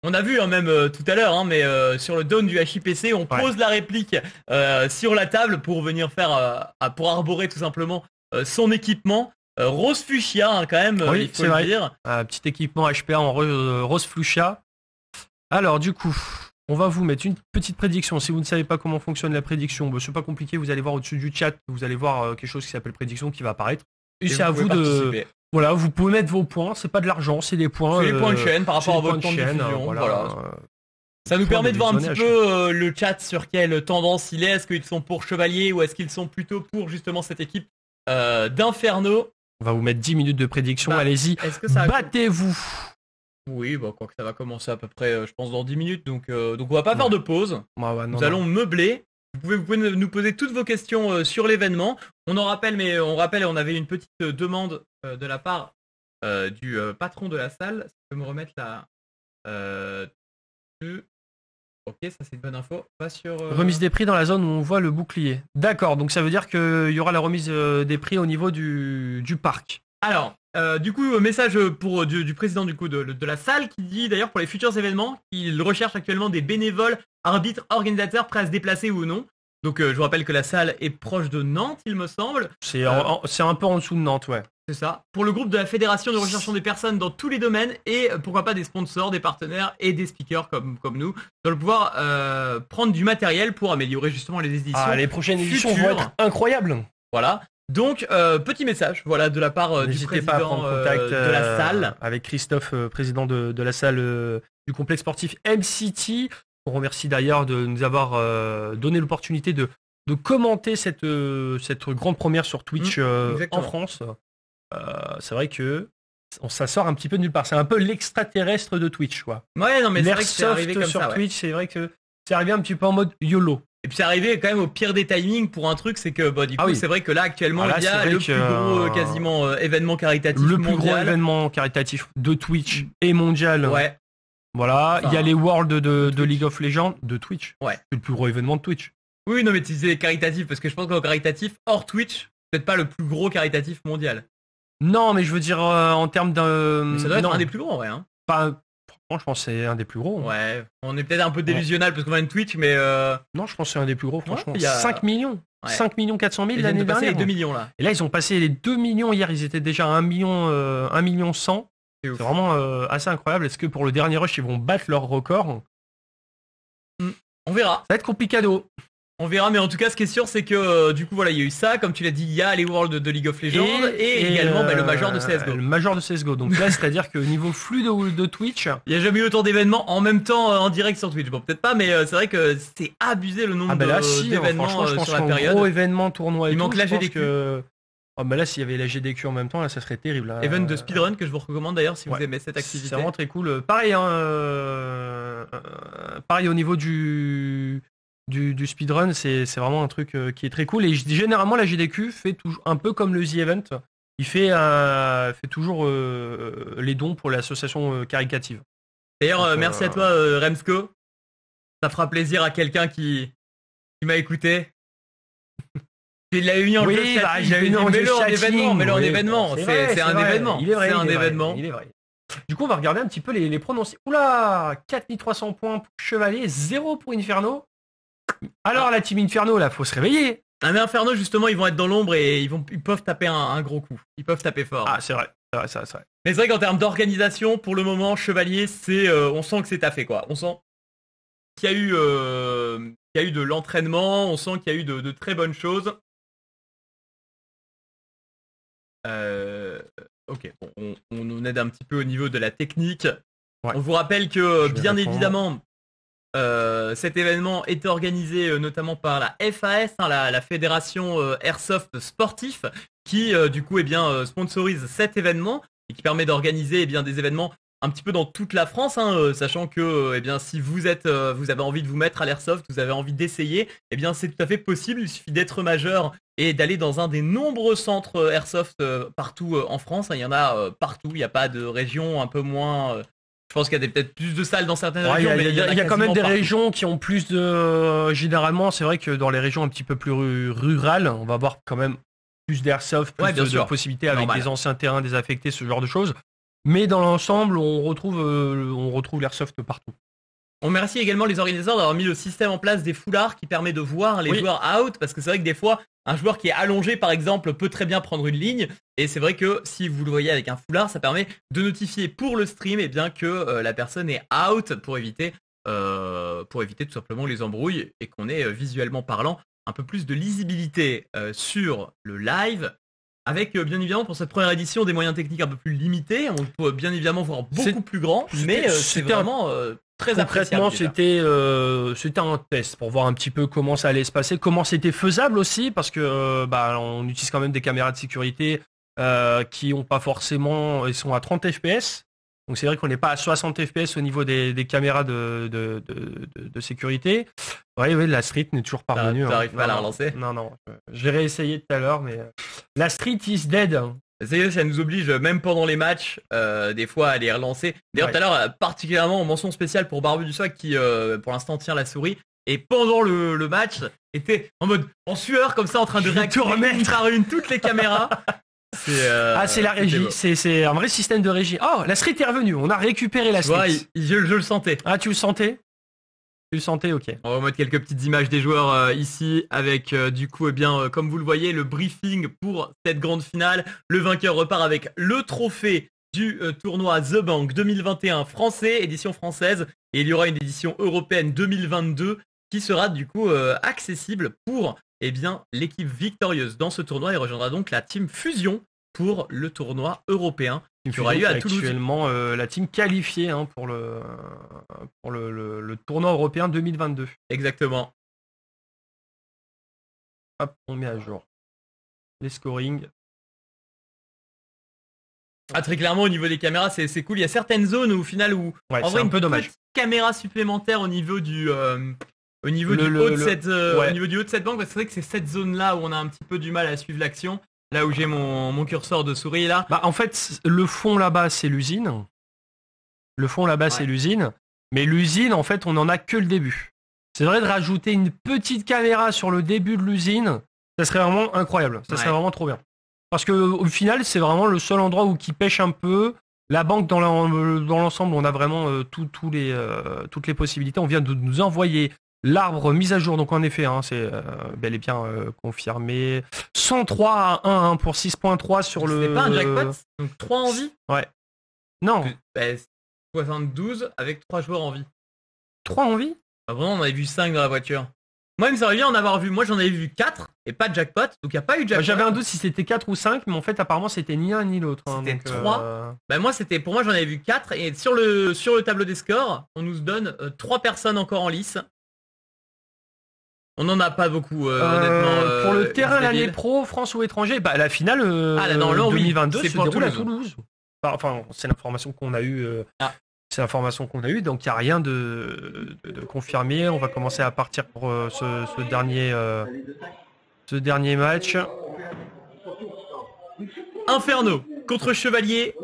On a vu même tout à l'heure, mais sur le down du HIPC, on pose la réplique sur la table pour venir faire, pour arborer tout simplement son équipement. Rose fuchsia quand même, oui, il faut le dire. Petit équipement HPA en rose fuchsia. Alors du coup, on va vous mettre une petite prédiction. Si vous ne savez pas comment fonctionne la prédiction, c'est pas compliqué, vous allez voir au-dessus du chat, vous allez voir quelque chose qui s'appelle prédiction qui va apparaître. Et c'est à vous de... Voilà, vous pouvez mettre vos points, c'est pas de l'argent, c'est des points. C'est les points de chaîne par rapport à votre temps de diffusion. Voilà. Ça nous permet de voir un petit peu le chat sur quelle tendance il est. Est-ce qu'ils sont pour Chevalier ou est-ce qu'ils sont plutôt pour justement cette équipe d'Inferno? On va vous mettre 10 minutes de prédiction, allez-y, battez-vous. Oui, quoi que ça va commencer à peu près, je pense, dans 10 minutes. Donc on va pas faire de pause. Nous allons meubler. Vous pouvez nous poser toutes vos questions sur l'événement. On rappelle, on avait une petite demande de la part du patron de la salle. Si tu peux me remettre la... Ok, ça c'est une bonne info. Pas sur... Remise des prix dans la zone où on voit le bouclier. D'accord, donc ça veut dire qu'il y aura la remise des prix au niveau du parc. Alors, du coup, message du président du coup de la salle qui dit d'ailleurs pour les futurs événements qu'il recherche actuellement des bénévoles, arbitres, organisateurs prêts à se déplacer ou non. Donc je vous rappelle que la salle est proche de Nantes, il me semble. C'est un peu en dessous de Nantes, ouais. C'est ça. Pour le groupe de la Fédération de recherche des personnes dans tous les domaines et pourquoi pas des sponsors, des partenaires et des speakers comme nous, dans le pouvoir prendre du matériel pour améliorer justement les éditions. Les prochaines éditions vont être incroyables. Voilà. Donc, petit message, de la part du président pas à prendre contact, de la salle. Avec Christophe, président de la salle du complexe sportif MCT. On remercie d'ailleurs de nous avoir donné l'opportunité de commenter cette grande première sur Twitch en France. C'est vrai que ça sort un petit peu de nulle part. C'est un peu l'extraterrestre de Twitch, quoi. Ouais, non, mais c'est vrai que c'est arrivé comme sur ça, Twitch, c'est vrai que c'est arrivé un petit peu en mode YOLO. Et puis c'est arrivé quand même au pire des timings pour un truc, c'est que du coup c'est vrai que là actuellement il y a le plus gros quasiment événement caritatif mondial. Le plus gros événement caritatif de Twitch et mondial. Ouais. Voilà, il y a les Worlds de League of Legends de Twitch. Ouais. C'est le plus gros événement de Twitch. Oui, non mais tu disais caritatif parce que je pense qu'en caritatif hors Twitch, peut-être pas le plus gros caritatif mondial. Non, mais je veux dire en termes de... Mais ça doit être un des plus gros en vrai. Franchement, je pense que c'est un des plus gros. Ouais, on est peut-être un peu délusionnal parce qu'on va une Twitch, mais... Non, je pense que c'est un des plus gros, franchement. Il y a 5 millions. Ouais. 5 400 000 l'année dernière. Les 2 millions là. Et là, ils ont passé les 2 millions hier. Ils étaient déjà à 1 million 100. C'est vraiment assez incroyable. Est-ce que pour le dernier rush, ils vont battre leur record? On verra. Ça va être complicado. On verra, mais en tout cas, ce qui est sûr, c'est que du coup, voilà, il y a eu ça, comme tu l'as dit, il y a les Worlds de League of Legends et également le Major de CSGO. Le Major de CSGO. Donc là, c'est-à-dire que niveau flux de Twitch, il n'y a jamais eu autant d'événements en même temps en direct sur Twitch. Bon, peut-être pas, mais c'est vrai que c'est abusé le nombre d'événements je pense sur la période. Gros événement, tournoi. Il manque la GDQ. Là, s'il y avait la GDQ en même temps, là, ça serait terrible. Là. Event de speedrun que je vous recommande d'ailleurs si vous aimez cette activité. C'est vraiment très cool. Pareil, pareil au niveau du speedrun, c'est vraiment un truc qui est très cool. Et généralement, la GDQ fait toujours un peu comme le The Event. Il fait toujours les dons pour l'association caricative. D'ailleurs, merci à toi, Remsco. Ça fera plaisir à quelqu'un qui m'a écouté. Il l'a eu en jeu. Oui, j'ai eu en événement. Mais en événement, c'est un événement. Il est vrai, c'est un événement. Il est vrai. Du coup, on va regarder un petit peu les prononcés. Oula, 4300 points pour Chevalier, 0 pour Inferno. Alors la team Inferno, là, faut se réveiller. Mais Inferno, justement, ils vont être dans l'ombre et ils peuvent taper un gros coup. Ils peuvent taper fort. Ah, c'est vrai. C'est vrai. Mais c'est vrai qu'en termes d'organisation, pour le moment, Chevalier, on sent que c'est taffé, quoi. On sent qu'il y a eu de l'entraînement, on sent qu'il y a eu de très bonnes choses. Ok, bon, on aide un petit peu au niveau de la technique. Ouais. On vous rappelle que, bien évidemment, cet événement est organisé notamment par la FAS, la Fédération Airsoft Sportif, qui du coup sponsorise cet événement et qui permet d'organiser des événements un petit peu dans toute la France, sachant que si vous avez envie de vous mettre à l'airsoft, vous avez envie d'essayer, c'est tout à fait possible. Il suffit d'être majeur et d'aller dans un des nombreux centres airsoft partout en France. Il y en a partout, il n'y a pas de région un peu moins... je pense qu'il y a peut-être plus de salles dans certaines régions. Il y a quand même des régions qui ont plus de... Généralement, c'est vrai que dans les régions un petit peu plus rurales, on va avoir quand même plus d'airsoft, plus de possibilités avec des anciens terrains désaffectés, ce genre de choses. Mais dans l'ensemble, on retrouve l'airsoft partout. On remercie également les organisateurs d'avoir mis le système en place des foulards qui permet de voir les joueurs out, parce que c'est vrai que des fois, un joueur qui est allongé par exemple peut très bien prendre une ligne, et c'est vrai que si vous le voyez avec un foulard, ça permet de notifier pour le stream que la personne est out pour éviter tout simplement les embrouilles et qu'on ait visuellement parlant un peu plus de lisibilité sur le live. Avec bien évidemment pour cette première édition des moyens techniques un peu plus limités, on peut bien évidemment voir beaucoup plus grand, mais c'est vraiment très appréciable. Concrètement, c'était un test pour voir un petit peu comment ça allait se passer, comment c'était faisable aussi, parce que on utilise quand même des caméras de sécurité qui ont pas forcément, ils sont à 30 fps. Donc c'est vrai qu'on n'est pas à 60 fps au niveau des caméras de sécurité. Oui, la street n'est toujours pas revenue. T'arrives pas à la relancer ? Non. J'ai réessayé tout à l'heure, mais la street is dead. Ça nous oblige, même pendant les matchs, des fois à les relancer. D'ailleurs, tout à l'heure, particulièrement en mention spéciale pour Barbu du Soc qui, pour l'instant, tient la souris. Et pendant le match, était en sueur comme ça, en train de réactiver une par une toutes les caméras. C'est la régie, c'est un vrai système de régie. Oh, la street est revenue, on a récupéré la street. Ouais, je le sentais. Ah, tu le sentais ? Tu le sentais, ok. On va mettre quelques petites images des joueurs ici avec du coup, comme vous le voyez, le briefing pour cette grande finale. Le vainqueur repart avec le trophée du tournoi The Bank 2021 français, édition française. Et il y aura une édition européenne 2022 qui sera du coup accessible pour l'équipe victorieuse dans ce tournoi. Et rejoindra donc la team Fusion pour le tournoi européen qui aura lieu à Toulouse. Actuellement la team qualifiée pour le tournoi européen 2022. Exactement. Hop, on met à jour les scorings. Très clairement au niveau des caméras c'est cool. Il y a certaines zones au final où en vrai un peu dommage. Caméra supplémentaire au niveau du au niveau du haut de cette banque, parce que c'est vrai que c'est cette zone là où on a un petit peu du mal à suivre l'action. Là où j'ai mon curseur de souris là. En fait, le fond là-bas c'est l'usine. C'est l'usine. Mais l'usine, en fait, on n'en a que le début. C'est vrai de rajouter une petite caméra sur le début de l'usine, ça serait vraiment incroyable. Ça serait vraiment trop bien. Parce que au final, c'est vraiment le seul endroit où qui pêche un peu. La banque dans l'ensemble, on a vraiment toutes les possibilités. On vient de nous envoyer l'arbre mise à jour, donc en effet, c'est bel et bien confirmé. 103 à 1 pour 6.3 sur le... C'est pas un jackpot ? Donc 3 en vie ? Ouais. Non. 72 avec 3 joueurs en vie. 3 en vie ? Vraiment, on avait vu 5 dans la voiture. Moi, il me semblait bien en avoir vu. Moi, j'en avais vu 4 et pas de jackpot. Donc, il n'y a pas eu de jackpot. J'avais un doute si c'était 4 ou 5, mais en fait, apparemment, c'était ni un ni l'autre. C'était 3. Moi, pour moi, j'en avais vu 4. Et sur le tableau des scores, on nous donne 3 personnes encore en lice. On n'en a pas beaucoup, honnêtement. Pour le terrain, l'année pro, France ou étranger, la finale 2022 se déroule à Toulouse. Enfin, c'est l'information qu'on a eue. C'est l'information qu'on a eue, donc il n'y a rien de confirmé. On va commencer à partir pour ce dernier match. Inferno contre Chevalier.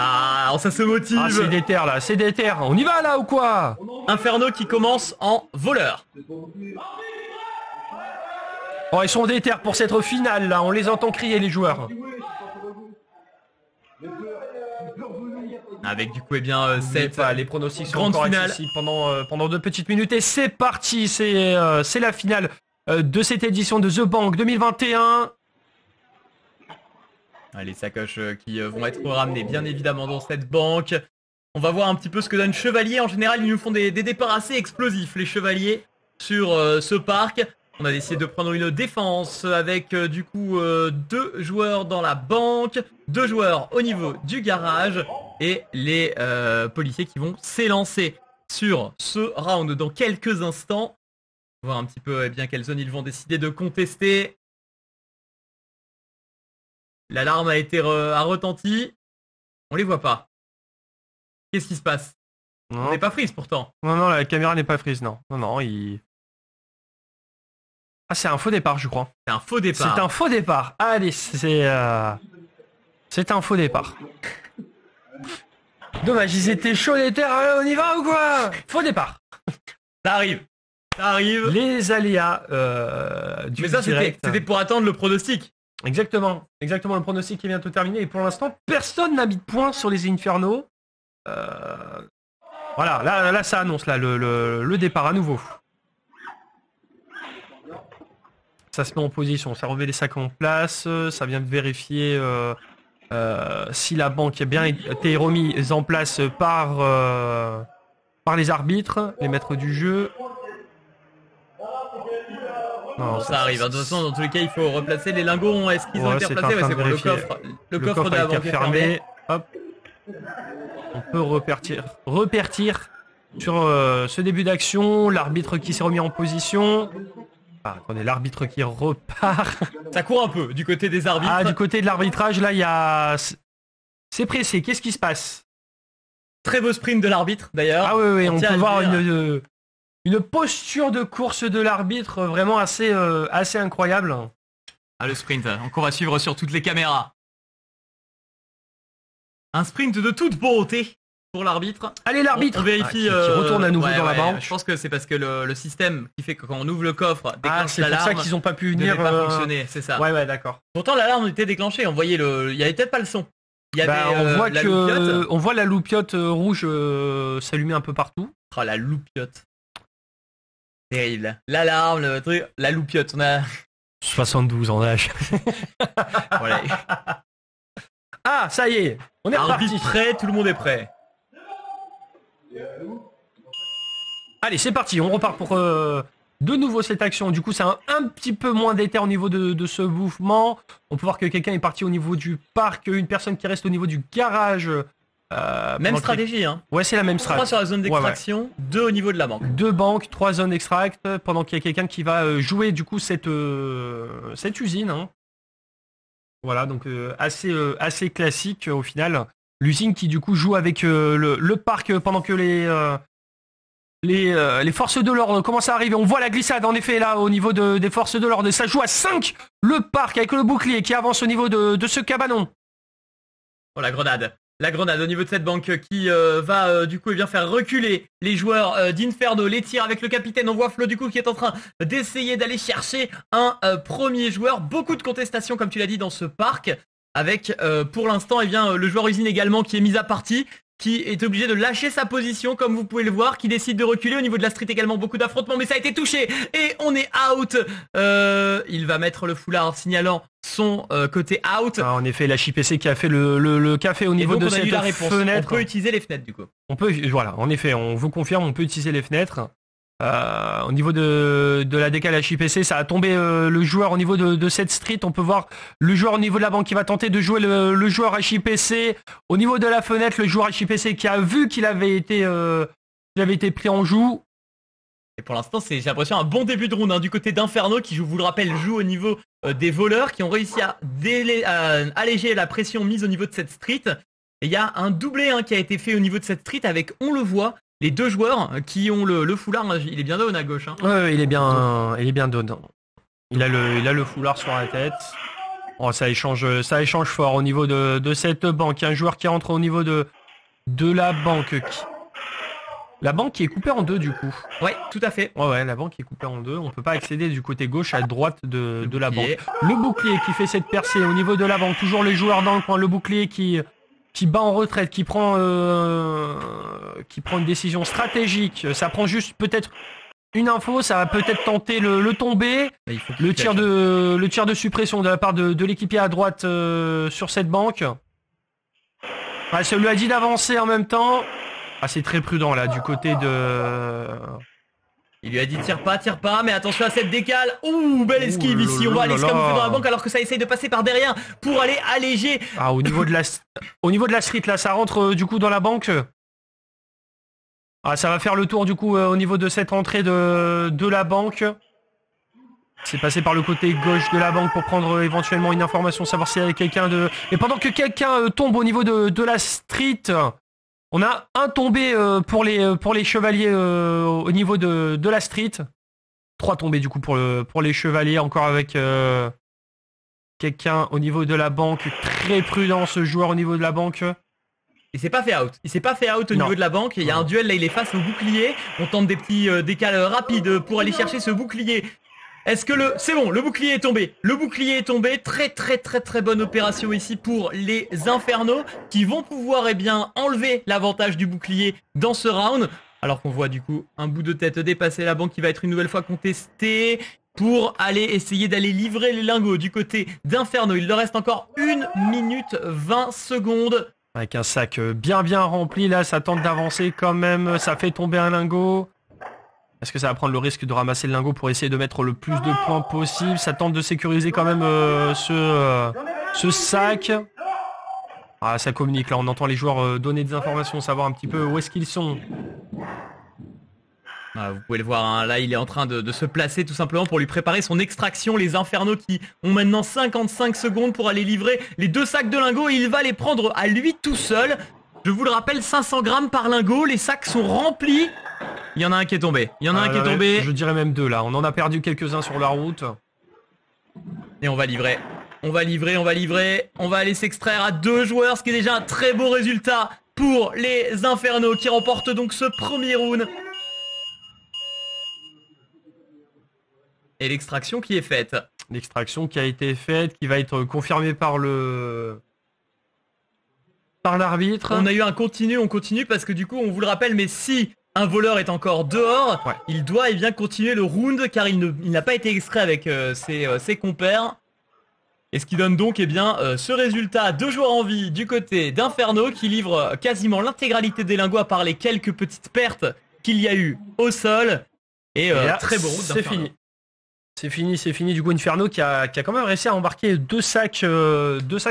Ah, ça se motive. Ah, c'est déter là, c'est déter. On y va là ou quoi? Inferno qui commence en voleur. Oh, ils sont déter pour cette finale là, on les entend crier les joueurs. Avec du coup, les pronostics sont encore ici pendant 2 petites minutes. Et c'est parti, c'est la finale de cette édition de The Bank 2021. Les sacoches qui vont être ramenées bien évidemment dans cette banque. On va voir un petit peu ce que donne Chevalier. En général, ils nous font des départs assez explosifs, les Chevaliers, sur ce parc. On a décidé de prendre une défense avec du coup 2 joueurs dans la banque, 2 joueurs au niveau du garage et les policiers qui vont s'élancer sur ce round dans quelques instants. On va voir un petit peu quelle zone ils vont décider de contester. L'alarme a retenti. On les voit pas. Qu'est-ce qui se passe? On n'est pas freeze pourtant. Non, la caméra n'est pas freeze, non. Non, Ah, c'est un faux départ, je crois. C'est un faux départ. C'est un faux départ. Allez, c'est un faux départ. Dommage, ils étaient chauds les terres. On y va ou quoi? Faux départ. Ça arrive. Les aléas du Mais ça, direct. C'était pour attendre le pronostic. Exactement, le pronostic est bientôt terminé et pour l'instant personne n'a mis de points sur les Inferno. Voilà, là ça annonce là le départ à nouveau. Ça se met en position, ça remet les sacs en place, ça vient de vérifier si la banque a bien été remise en place par les arbitres, les maîtres du jeu. Non, ça arrive. De toute façon, dans tous les cas, il faut replacer les lingots. Est-ce qu'ils ont été replacés? Ouais, c'est bon. Le coffre de la banque est fermé. Hop. On peut repartir sur ce début d'action. L'arbitre qui s'est remis en position. Attendez, l'arbitre qui repart. Ça court un peu du côté des arbitres. Ah, du côté de l'arbitrage, là, il y a... C'est pressé. Qu'est-ce qui se passe? Très beau sprint de l'arbitre, d'ailleurs. Ah oui, on peut voir une posture de course de l'arbitre vraiment assez incroyable. Ah, le sprint, qu'on va suivre sur toutes les caméras. Un sprint de toute beauté pour l'arbitre. Allez, l'arbitre on vérifie qui retourne à nouveau dans la banque. Je pense que c'est parce que le système qui fait que quand on ouvre le coffre, déclenche c'est l'alarme. C'est pour ça qu'ils n'ont pas pu venir. Pas fonctionner, c'est ça. Ouais, d'accord. Pourtant, l'alarme était déclenchée. On voyait il y avait peut-être pas le son. Il y avait on voit la loupiote rouge s'allumer un peu partout. Oh, la loupiote. Terrible. L'alarme, le truc, la loupiote. On a 72 en âge. Voilà. Ah, ça y est, on est reparti. Prêt, tout le monde est prêt. Allez, c'est parti, on repart pour de nouveau cette action. Du coup, c'est un petit peu moins d'éther au niveau de ce mouvement. On peut voir que quelqu'un est parti au niveau du parc, une personne qui reste au niveau du garage. Même stratégie, hein. Ouais, c'est la même stratégie. 3 sur la zone d'extraction, 2 au niveau de la banque. 2 banques, 3 zones d'extract, pendant qu'il y a quelqu'un qui va jouer du coup cette usine. Hein. Voilà, donc assez classique au final. L'usine qui du coup joue avec le parc pendant que les forces de l'ordre commencent à arriver. On voit la glissade en effet là au niveau des forces de l'ordre. Ça joue à 5, le parc avec le bouclier qui avance au niveau de ce cabanon. Oh, la grenade. La grenade au niveau de cette banque qui va du coup faire reculer les joueurs d'Inferno. Les tirs avec le capitaine. On voit Flo du coup qui est en train d'essayer d'aller chercher un premier joueur. Beaucoup de contestations comme tu l'as dit dans ce parc. Avec pour l'instant le joueur usine également qui est mis à partie. Qui est obligé de lâcher sa position comme vous pouvez le voir, qui décide de reculer. Au niveau de la street également beaucoup d'affrontements, mais ça a été touché et on est out. Il va mettre le foulard signalant son côté out. En effet, la JPC qui a fait le café au niveau de cette fenêtre. On peut utiliser les fenêtres du coup. Voilà, en effet, on vous confirme, on peut utiliser les fenêtres. Au niveau de la décale HIPC, ça a tombé le joueur au niveau de cette street. On peut voir le joueur au niveau de la banque qui va tenter de jouer le joueur HIPC. Au niveau de la fenêtre, le joueur HIPC qui a vu qu'il avait été pris en joue. Et pour l'instant, j'ai l'impression un bon début de round du côté d'Inferno qui, je vous le rappelle, joue au niveau des voleurs qui ont réussi à alléger la pression mise au niveau de cette street. Et il y a un doublé qui a été fait au niveau de cette street avec, on le voit, les deux joueurs qui ont le foulard. Il est bien down à gauche. Ouais, il est bien down. Il a le foulard sur la tête. Oh, ça échange fort au niveau de cette banque. Un joueur qui rentre au niveau de la banque. La banque qui est coupée en deux du coup. Ouais, tout à fait. Ouais, la banque est coupée en deux. On peut pas accéder du côté gauche à droite de la banque. Le bouclier qui fait cette percée au niveau de la banque. Toujours les joueurs dans le coin. Le bouclier qui bat en retraite, qui prend une décision stratégique. Ça prend juste peut-être une info. Ça va peut-être tenter le tomber. Le tir de suppression de la part de l'équipier à droite sur cette banque. Ouais, ça lui a dit d'avancer en même temps. Ah, c'est très prudent là du côté de... Il lui a dit tire pas, mais attention à cette décale. Ouh, belle esquive ici. On va aller se camoufler dans la banque alors que ça essaye de passer par derrière pour aller alléger. Ah, au niveau de la street là, ça rentre du coup dans la banque. Ah, ça va faire le tour du coup au niveau de cette entrée de la banque. C'est passé par le côté gauche de la banque pour prendre éventuellement une information, savoir s'il y avait quelqu'un de... Et pendant que quelqu'un tombe au niveau de la street... On a un tombé pour les chevaliers au niveau de la street. 3 tombés du coup pour les chevaliers, encore avec quelqu'un au niveau de la banque. Très prudent ce joueur au niveau de la banque. Il s'est pas fait out. Au niveau de la banque. Il y a un duel là, il est face au bouclier. On tente des petits décales rapides pour aller chercher ce bouclier. Est-ce que c'est bon, le bouclier est tombé. Le bouclier est tombé. Très très très très bonne opération ici pour les Infernos qui vont pouvoir enlever l'avantage du bouclier dans ce round. Alors qu'on voit du coup un bout de tête dépasser la banque qui va être une nouvelle fois contestée pour aller essayer d'aller livrer les lingots du côté d'Inferno. Il leur reste encore 1 minute 20 secondes. Avec un sac bien rempli là, ça tente d'avancer quand même. Ça fait tomber un lingot. Est-ce que ça va prendre le risque de ramasser le lingot pour essayer de mettre le plus de points possible? Ça tente de sécuriser quand même ce sac. Ah, ça communique là, on entend les joueurs donner des informations, savoir un petit peu où est-ce qu'ils sont. Ah, vous pouvez le voir, là il est en train de se placer tout simplement pour lui préparer son extraction. Les Infernos qui ont maintenant 55 secondes pour aller livrer les 2 sacs de lingots et il va les prendre à lui tout seul. Je vous le rappelle, 500 grammes par lingot, les sacs sont remplis. Il y en a un qui est tombé. Je dirais même 2 là. On en a perdu quelques-uns sur la route. Et on va livrer. On va aller s'extraire à 2 joueurs, ce qui est déjà un très beau résultat pour les Infernos qui remportent donc ce premier round. Et l'extraction qui est faite. L'extraction qui a été faite, qui va être confirmée par l'arbitre. On a eu un continu, on continue parce que du coup, on vous le rappelle, mais si un voleur est encore dehors, il doit continuer le round car il n'a pas été extrait avec ses compères. Et ce qui donne donc ce résultat, 2 joueurs en vie du côté d'Inferno qui livre quasiment l'intégralité des lingots à part les quelques petites pertes qu'il y a eu au sol. Et là, très beau round d'Inferno. C'est fini. Du coup, Inferno qui a quand même réussi à embarquer 2 sacs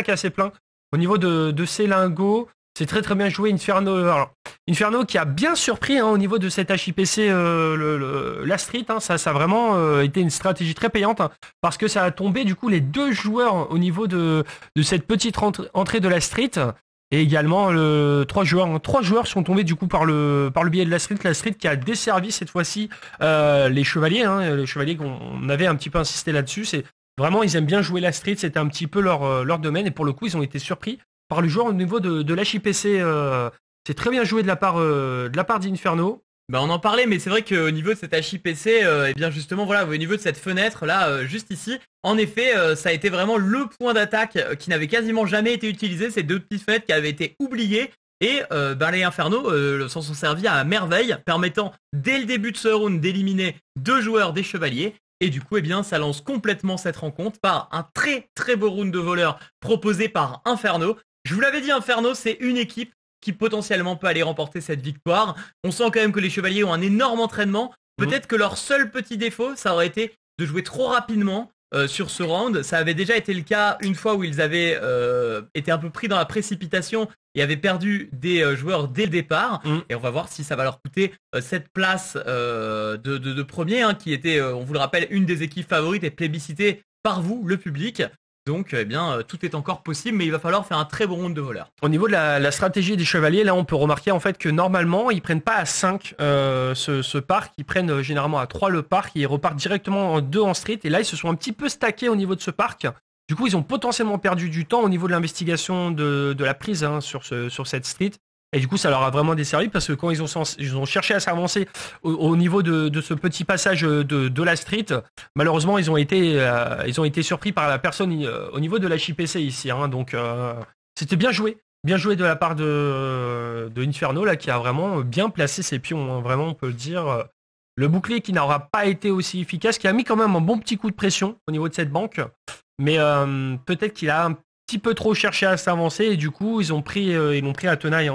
assez pleins au niveau de ses lingots. C'est très très bien joué Inferno. Alors, Inferno qui a bien surpris au niveau de cette HIPC la street. Ça a vraiment été une stratégie très payante parce que ça a tombé du coup les 2 joueurs au niveau de cette petite entrée de la street. Et également 3 joueurs sont tombés du coup par le biais de la street qui a desservi cette fois-ci les chevaliers. Les chevaliers qu'on avait un petit peu insisté là-dessus. C'est vraiment, ils aiment bien jouer la street, c'était un petit peu leur domaine et pour le coup ils ont été surpris par le joueur au niveau de l'HIPC. C'est très bien joué de la part d'Inferno. On en parlait, mais c'est vrai qu'au niveau de cette HIPC, justement, voilà, au niveau de cette fenêtre là, juste ici, en effet, ça a été vraiment le point d'attaque qui n'avait quasiment jamais été utilisé. Ces 2 petites fenêtres qui avaient été oubliées. Et les Infernos s'en sont servis à merveille, permettant dès le début de ce round d'éliminer 2 joueurs des chevaliers. Et du coup, ça lance complètement cette rencontre par un très très beau round de voleurs proposé par Inferno. Je vous l'avais dit, Inferno, c'est une équipe qui potentiellement peut aller remporter cette victoire. On sent quand même que les chevaliers ont un énorme entraînement. Peut-être que leur seul petit défaut, ça aurait été de jouer trop rapidement sur ce round. Ça avait déjà été le cas une fois où ils avaient été un peu pris dans la précipitation et avaient perdu des joueurs dès le départ. Et on va voir si ça va leur coûter cette place de premier, hein, qui était, on vous le rappelle, une des équipes favorites et plébiscitée par vous, le public. Donc, eh bien, tout est encore possible, mais il va falloir faire un très bon round de voleurs. Au niveau de la stratégie des chevaliers, là, on peut remarquer en fait que normalement, ils prennent pas à 5 ce parc, ils prennent généralement à 3 le parc, et ils repartent directement en 2 en street. Et là, ils se sont un petit peu stackés au niveau de ce parc. Du coup, ils ont potentiellement perdu du temps au niveau de l'investigation de la prise, hein, sur cette street. Et du coup, ça leur a vraiment desservi parce que quand ils ont cherché à s'avancer au niveau de ce petit passage de la street, malheureusement, ils ont été surpris par la personne au niveau de la HIPC ici. Hein, donc, c'était bien joué de la part de Inferno là, qui a vraiment bien placé ses pions. Hein, vraiment, on peut le dire. Le bouclier qui n'aura pas été aussi efficace, qui a mis quand même un bon petit coup de pression au niveau de cette banque, mais peut-être qu'il a un petit peu trop cherché à s'avancer et du coup ils l'ont pris en tenaille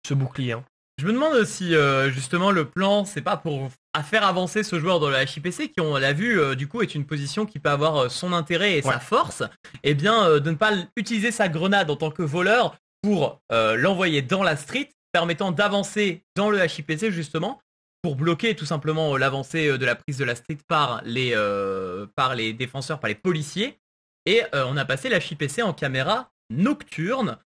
ce bouclier. Hein. Je me demande si justement le plan c'est pas pour faire avancer ce joueur dans la HIPC qui, on l'a vu, du coup est une position qui peut avoir son intérêt et sa force, et bien de ne pas utiliser sa grenade en tant que voleur pour l'envoyer dans la street, permettant d'avancer dans le HIPC justement pour bloquer tout simplement l'avancée de la prise de la street par les défenseurs, par les policiers. Et on a passé la HIPC en caméra nocturne.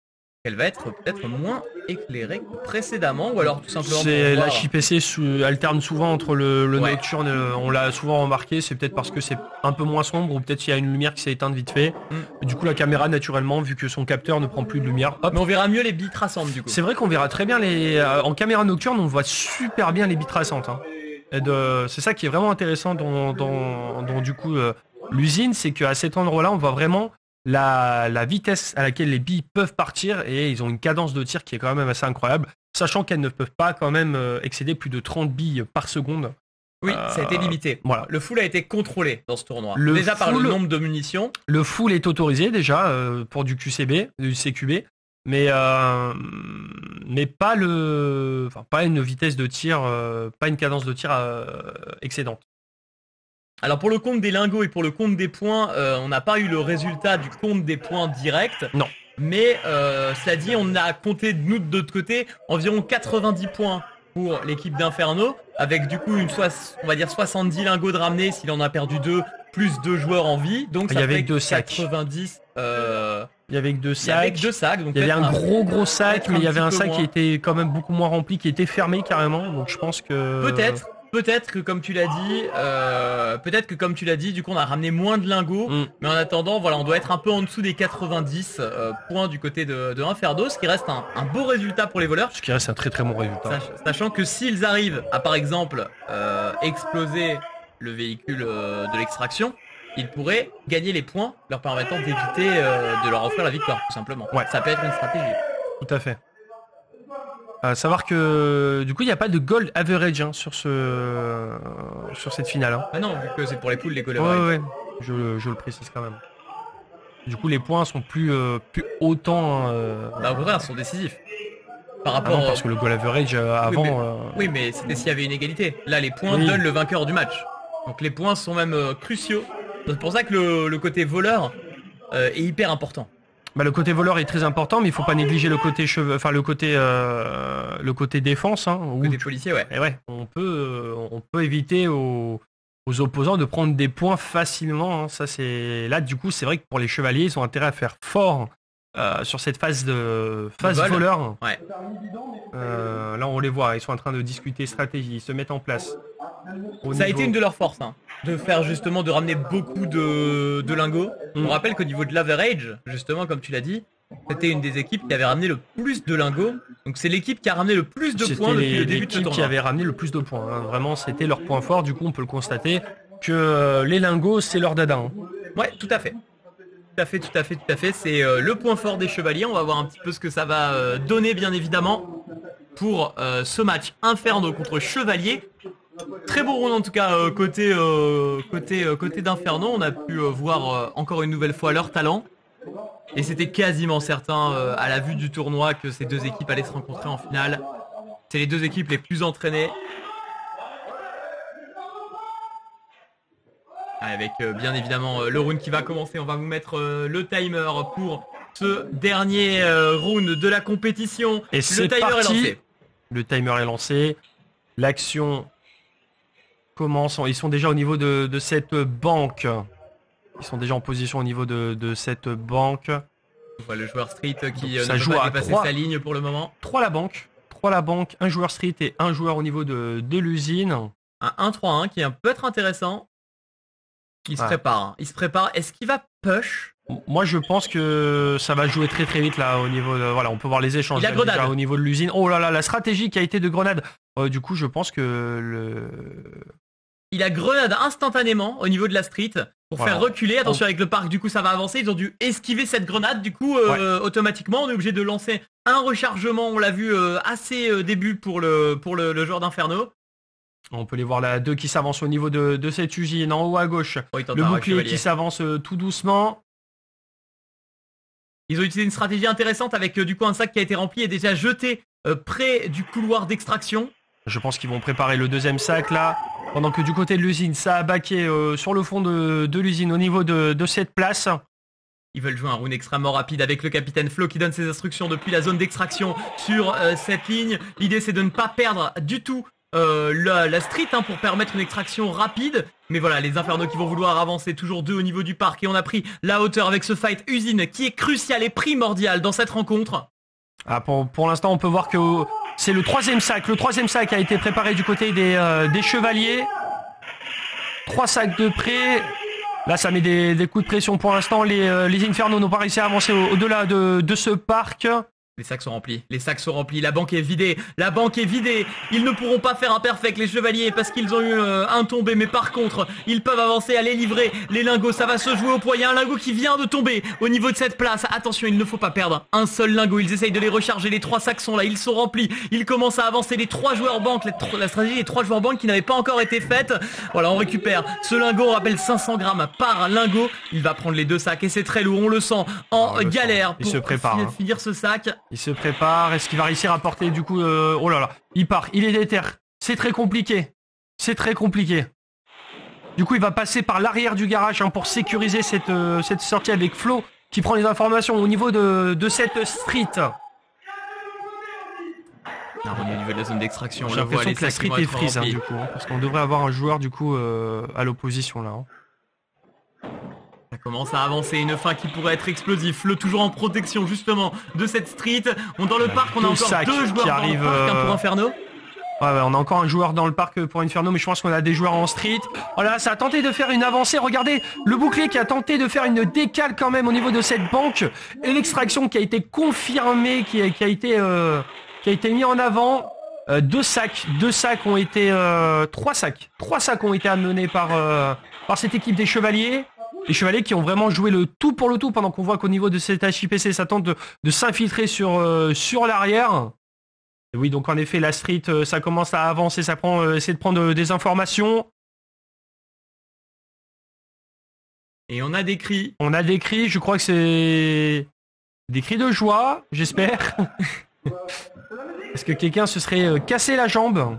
Elle va être peut-être moins éclairée que précédemment, ou alors tout simplement... La HIPC alterne souvent entre le nocturne, on l'a souvent remarqué, c'est peut-être parce que c'est un peu moins sombre, ou peut-être qu'il y a une lumière qui s'est éteinte vite fait. Du coup la caméra naturellement, vu que son capteur ne prend plus de lumière, hop. Mais on verra mieux les bits traçantes du coup. C'est vrai qu'on verra très bien en caméra nocturne, on voit super bien les bits traçantes. Hein. C'est ça qui est vraiment intéressant dans du coup l'usine, c'est qu'à cet endroit-là, on voit vraiment la vitesse à laquelle les billes peuvent partir et ils ont une cadence de tir qui est quand même assez incroyable, sachant qu'elles ne peuvent pas quand même excéder plus de 30 billes par seconde. Oui, ça a été limité. Voilà. Le full a été contrôlé dans ce tournoi. Déjà par le nombre de munitions. Le full est autorisé déjà pour du QCB, du CQB, mais pas une vitesse de tir, pas une cadence de tir excédente. Alors pour le compte des lingots et pour le compte des points, on n'a pas eu le résultat du compte des points direct. Non. Mais cela dit, on a compté nous de notre côté environ 90 points pour l'équipe d'Inferno, avec du coup on va dire 70 lingots de ramenés s'il en a perdu 2, plus 2 joueurs en vie. Donc ça fait 90. Il y avait que 2 sacs. Avec 2 sacs. Donc il y avait un gros sac, mais il y avait un sac qui était quand même beaucoup moins rempli, qui était fermé carrément. Donc je pense que... Peut-être que comme tu l'as dit, du coup on a ramené moins de lingots, mais en attendant, voilà, on doit être un peu en dessous des 90 points du côté de Inferno, ce qui reste un beau résultat pour les voleurs. Ce qui reste un très très bon résultat. Sachant que s'ils arrivent à par exemple exploser le véhicule de l'extraction, ils pourraient gagner les points leur permettant d'éviter de leur offrir la victoire, tout simplement. Ouais. Ça peut être une stratégie. Tout à fait. Savoir que du coup il n'y a pas de gold average sur cette finale. Hein. Ah non, vu que c'est pour les poules, les gold average. Ouais. Je le précise quand même. Du coup les points sont plus autant. Au contraire, sont décisifs. Par rapport. Parce que le goal average avant. Oui, mais c'était s'il y avait une égalité. Là, les points donnent le vainqueur du match. Donc les points sont même cruciaux. C'est pour ça que le côté voleur est hyper important. Le côté voleur est très important, mais il faut pas négliger le côté le côté défense. Hein, le côté policier, ouais. Et ouais, on peut éviter aux opposants de prendre des points facilement. Hein. Ça c'est là du coup c'est vrai que pour les chevaliers ils ont intérêt à faire fort sur cette phase voleur. Ouais. Là on les voit, ils sont en train de discuter stratégie, ils se mettent en place. Ça a été une de leurs forces, hein, de ramener beaucoup de lingots. On rappelle qu'au niveau de l'average, justement, comme tu l'as dit, c'était une des équipes qui avait ramené le plus de lingots. Donc c'est l'équipe qui a ramené le plus de points depuis le début de ce tournoi. Qui avait ramené le plus de points. Hein. Vraiment, c'était leur point fort. Du coup, on peut le constater que les lingots, c'est leur dada. Hein. Ouais, tout à fait. Tout à fait. C'est le point fort des chevaliers. On va voir un petit peu ce que ça va donner, bien évidemment, pour ce match Inferno contre Chevalier. Très beau round en tout cas côté d'Inferno. On a pu voir encore une nouvelle fois leur talent. Et c'était quasiment certain à la vue du tournoi que ces deux équipes allaient se rencontrer en finale. C'est les deux équipes les plus entraînées. Avec bien évidemment le round qui va commencer. On va vous mettre le timer pour ce dernier round de la compétition. Et le timer est lancé. Le timer est lancé. L'action commence. Ils sont déjà au niveau de cette banque. Ils sont déjà en position au niveau de cette banque. On voit le joueur street qui ne peut pas dépasser sa ligne pour le moment. 3 la banque, un joueur street et un joueur au niveau de l'usine. Un 1-3-1 qui peut être intéressant. Il se prépare. Est-ce qu'il va push? Moi je pense que ça va jouer très très vite là au niveau de... Voilà, on peut voir les échanges déjà au niveau de l'usine. Oh là là, la stratégie qui a été de grenade. Du coup je pense que il a grenade instantanément au niveau de la street pour faire reculer. Attention avec le parc, du coup ça va avancer. Ils ont dû esquiver cette grenade. Du coup automatiquement on est obligé de lancer un rechargement. On l'a vu assez début pour le joueur d'Inferno. On peut les voir là, 2 qui s'avancent au niveau de cette usine en haut à gauche. Le bouclier qui s'avance tout doucement. Ils ont utilisé une stratégie intéressante avec du coup un sac qui a été rempli et déjà jeté près du couloir d'extraction. Je pense qu'ils vont préparer le deuxième sac là. Pendant que du côté de l'usine, ça a baqué sur le fond de l'usine au niveau de cette place. Ils veulent jouer un round extrêmement rapide avec le capitaine Flo qui donne ses instructions depuis la zone d'extraction sur cette ligne. L'idée c'est de ne pas perdre du tout la street pour permettre une extraction rapide. Mais voilà, les Infernos qui vont vouloir avancer, toujours 2 au niveau du parc. Et on a pris la hauteur avec ce fight usine qui est crucial et primordial dans cette rencontre. Pour l'instant, on peut voir que c'est le troisième sac. Le troisième sac a été préparé du côté des chevaliers. 3 sacs de près. Là, ça met des coups de pression pour l'instant. Les Infernos n'ont pas réussi à avancer au-delà de ce parc. Les sacs sont remplis, la banque est vidée, ils ne pourront pas faire un perfect les chevaliers parce qu'ils ont eu un tombé, mais par contre ils peuvent avancer, aller livrer les lingots, ça va se jouer au poids, il y a un lingot qui vient de tomber au niveau de cette place, attention il ne faut pas perdre un seul lingot, ils essayent de les recharger, les 3 sacs sont là, ils sont remplis, ils commencent à avancer, les 3 joueurs banque, la stratégie des 3 joueurs banque qui n'avait pas encore été faite, voilà on récupère ce lingot, on rappelle 500 grammes par lingot, il va prendre les 2 sacs et c'est très lourd, on le sent en galère pour finir ce sac. Il se prépare, est-ce qu'il va réussir à porter du coup oh là là, il part, il est déter. C'est très compliqué. Du coup, il va passer par l'arrière du garage pour sécuriser cette sortie avec Flo qui prend les informations au niveau de cette street. Au niveau de la zone d'extraction, j'ai l'impression que la street est freeze du coup, parce qu'on devrait avoir un joueur du coup à l'opposition là. Ça commence à avancer, une fin qui pourrait être explosive. Flo toujours en protection justement de cette street. Dans le parc, on a encore 2 joueurs qui arrivent pour Inferno. Ouais, on a encore un joueur dans le parc pour Inferno, mais je pense qu'on a des joueurs en street. Voilà, ça a tenté de faire une avancée. Regardez, le bouclier qui a tenté de faire une décale quand même au niveau de cette banque. Et l'extraction qui a été confirmée, qui a été mis en avant. 2 sacs ont été... 3 sacs ont été amenés par cette équipe des chevaliers. Les chevaliers qui ont vraiment joué le tout pour le tout pendant qu'on voit qu'au niveau de cet HIPC, ça tente de s'infiltrer sur l'arrière. Et oui, donc en effet, la street, ça commence à avancer, essaie de prendre des informations. Et on a des cris. Je crois que c'est des cris de joie, j'espère. Est-ce que quelqu'un se serait cassé la jambe?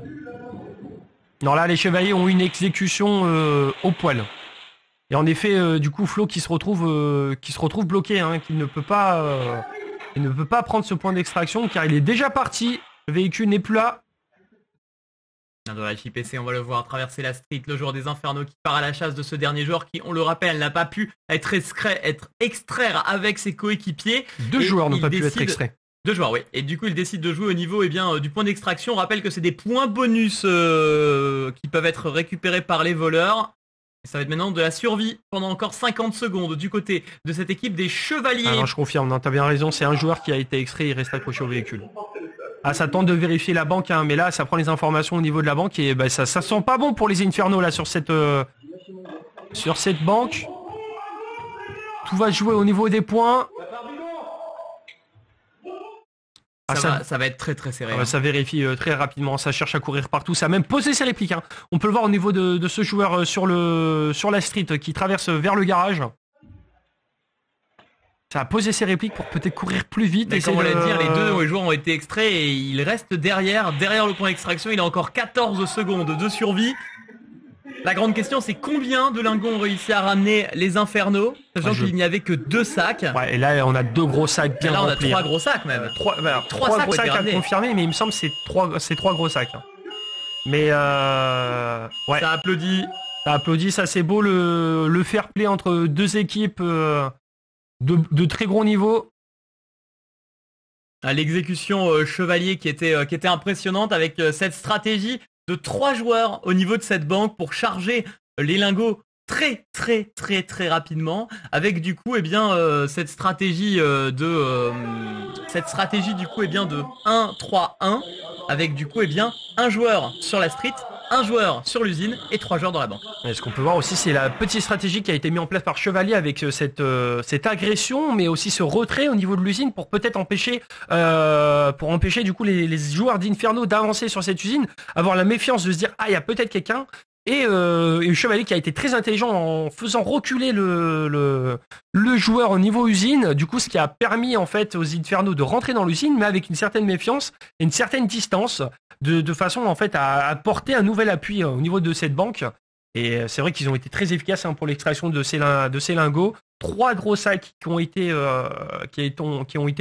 Non, là, les chevaliers ont eu une exécution au poil. Et en effet, du coup, Flo qui se retrouve bloqué, qui ne peut pas prendre ce point d'extraction car il est déjà parti. Le véhicule n'est plus là. Dans la JPC, on va le voir traverser la street, le joueur des Infernos qui part à la chasse de ce dernier joueur qui, on le rappelle, n'a pas pu être extraire avec ses coéquipiers. 2 joueurs n'ont pas pu être extraits. 2 joueurs, oui. Et du coup, il décide de jouer au niveau du point d'extraction. On rappelle que c'est des points bonus qui peuvent être récupérés par les voleurs. Ça va être maintenant de la survie pendant encore 50 secondes du côté de cette équipe des chevaliers. Ah non, je confirme, non, t'as bien raison, c'est un joueur qui a été extrait, il reste accroché au véhicule. Ah, ça tente de vérifier la banque, mais là, ça prend les informations au niveau de la banque et ça sent pas bon pour les Infernos là sur cette banque. Tout va jouer au niveau des points. Ça va être très très serré. Ça vérifie très rapidement, ça cherche à courir partout, ça a même posé ses répliques. On peut le voir au niveau de ce joueur sur la street qui traverse vers le garage. Ça a posé ses répliques pour peut-être courir plus vite. Mais comme on l'a dit, les 2 joueurs ont été extraits et il reste derrière le point d'extraction. Il a encore 14 secondes de survie. La grande question, c'est combien de lingots ont réussi à ramener les Infernaux, sachant qu'il n'y avait que 2 sacs. Ouais, et là, on a 2 gros sacs bien remplis. Là, on a 3 gros sacs même. 3 gros sacs à confirmer, mais il me semble que c'est 3 gros sacs. Mais ouais. Ça applaudit. Ça applaudit, ça c'est beau, le fair play entre 2 équipes de très gros niveau. L'exécution chevalier qui était impressionnante avec cette stratégie de 3 joueurs au niveau de cette banque pour charger les lingots très rapidement, avec du coup cette stratégie de 1-3-1 avec du coup un joueur sur la street, un joueur sur l'usine et 3 joueurs dans la banque. Et ce qu'on peut voir aussi, c'est la petite stratégie qui a été mise en place par Chevalier avec cette agression, mais aussi ce retrait au niveau de l'usine pour peut-être empêcher du coup les joueurs d'Inferno d'avancer sur cette usine, avoir la méfiance de se dire il y a peut-être quelqu'un. Et Chevalier qui a été très intelligent en faisant reculer le joueur au niveau usine, du coup ce qui a permis en fait aux Inferno de rentrer dans l'usine, mais avec une certaine méfiance et une certaine distance, de façon en fait à porter un nouvel appui au niveau de cette banque. Et c'est vrai qu'ils ont été très efficaces pour l'extraction de ces lingots. 3 gros sacs qui ont été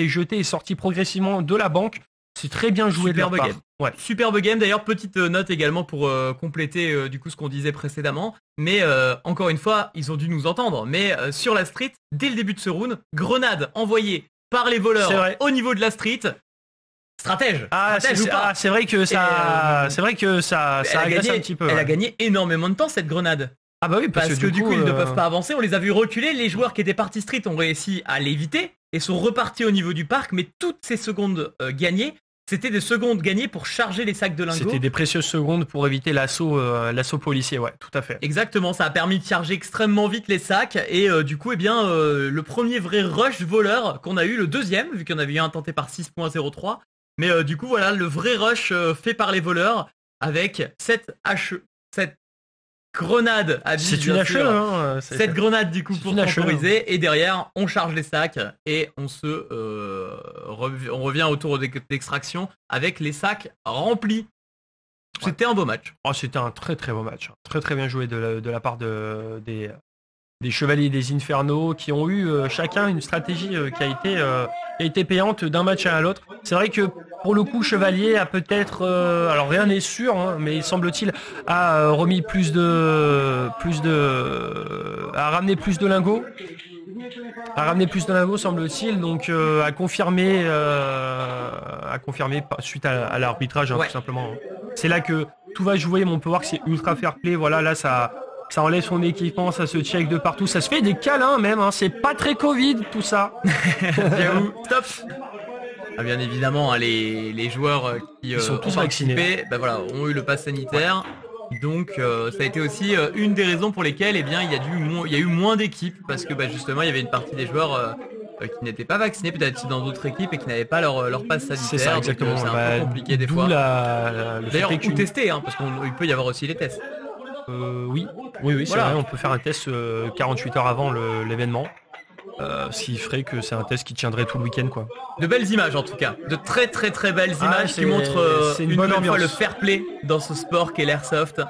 jetés et sortis progressivement de la banque. C'est très bien joué. Superbe game. Ouais. Superbe game. D'ailleurs, petite note également pour compléter du coup ce qu'on disait précédemment. Mais encore une fois, ils ont dû nous entendre. Mais sur la street, dès le début de ce round, grenade envoyée par les voleurs au niveau de la street. Stratège. C'est vrai que ça, ça agace un petit peu. Elle a gagné énormément de temps cette grenade. Ah bah oui, parce que du coup ils ne peuvent pas avancer. On les a vus reculer. Les joueurs qui étaient partis street ont réussi à l'éviter et sont repartis au niveau du parc. Mais toutes ces secondes gagnées, c'était des secondes gagnées pour charger les sacs de lingots. C'était des précieuses secondes pour éviter l'assaut policier, ouais, tout à fait. Exactement, ça a permis de charger extrêmement vite les sacs et du coup, le premier vrai rush voleur qu'on a eu, le deuxième, vu qu'il y en avait eu un tenté par 6.03. Mais du coup, voilà, le vrai rush fait par les voleurs avec cette grenade à bille, c'est une HE, hein, cette grenade du coup pour temporiser et derrière on charge les sacs et on revient au tour d'extraction avec les sacs remplis. C'était un beau match. C'était un très très beau match, très bien joué de la part des Chevaliers des Inferno qui ont eu chacun une stratégie qui a été payante d'un match à l'autre. C'est vrai que pour le coup Chevalier a peut-être alors rien n'est sûr, hein, mais semble-t-il a ramené plus de lingots. Semble-t-il, donc à confirmer suite à l'arbitrage, tout simplement. C'est là que tout va jouer, mais on peut voir que c'est ultra fair play. Voilà, là ça enlève son équipement, ça se check de partout, ça se fait des câlins même, hein. C'est pas très Covid tout ça. J'avoue, top. Bien évidemment, les joueurs qui sont tous vaccinés, ont eu le pass sanitaire. Donc ça a été aussi une des raisons pour lesquelles il y a eu moins d'équipes parce que justement il y avait une partie des joueurs qui n'étaient pas vaccinés, peut-être dans d'autres équipes et qui n'avaient pas leur passe sanitaire. C'est ça, exactement. C'est un peu compliqué des fois. D'ailleurs, on peut tester, hein, parce qu'il peut y avoir aussi les tests. Oui, c'est vrai, on peut faire un test 48 heures avant l'événement. Ce qui ferait que c'est un test qui tiendrait tout le week-end, quoi. De belles images en tout cas, de très belles images qui montrent une bonne fois le fair play dans ce sport qu'est l'airsoft.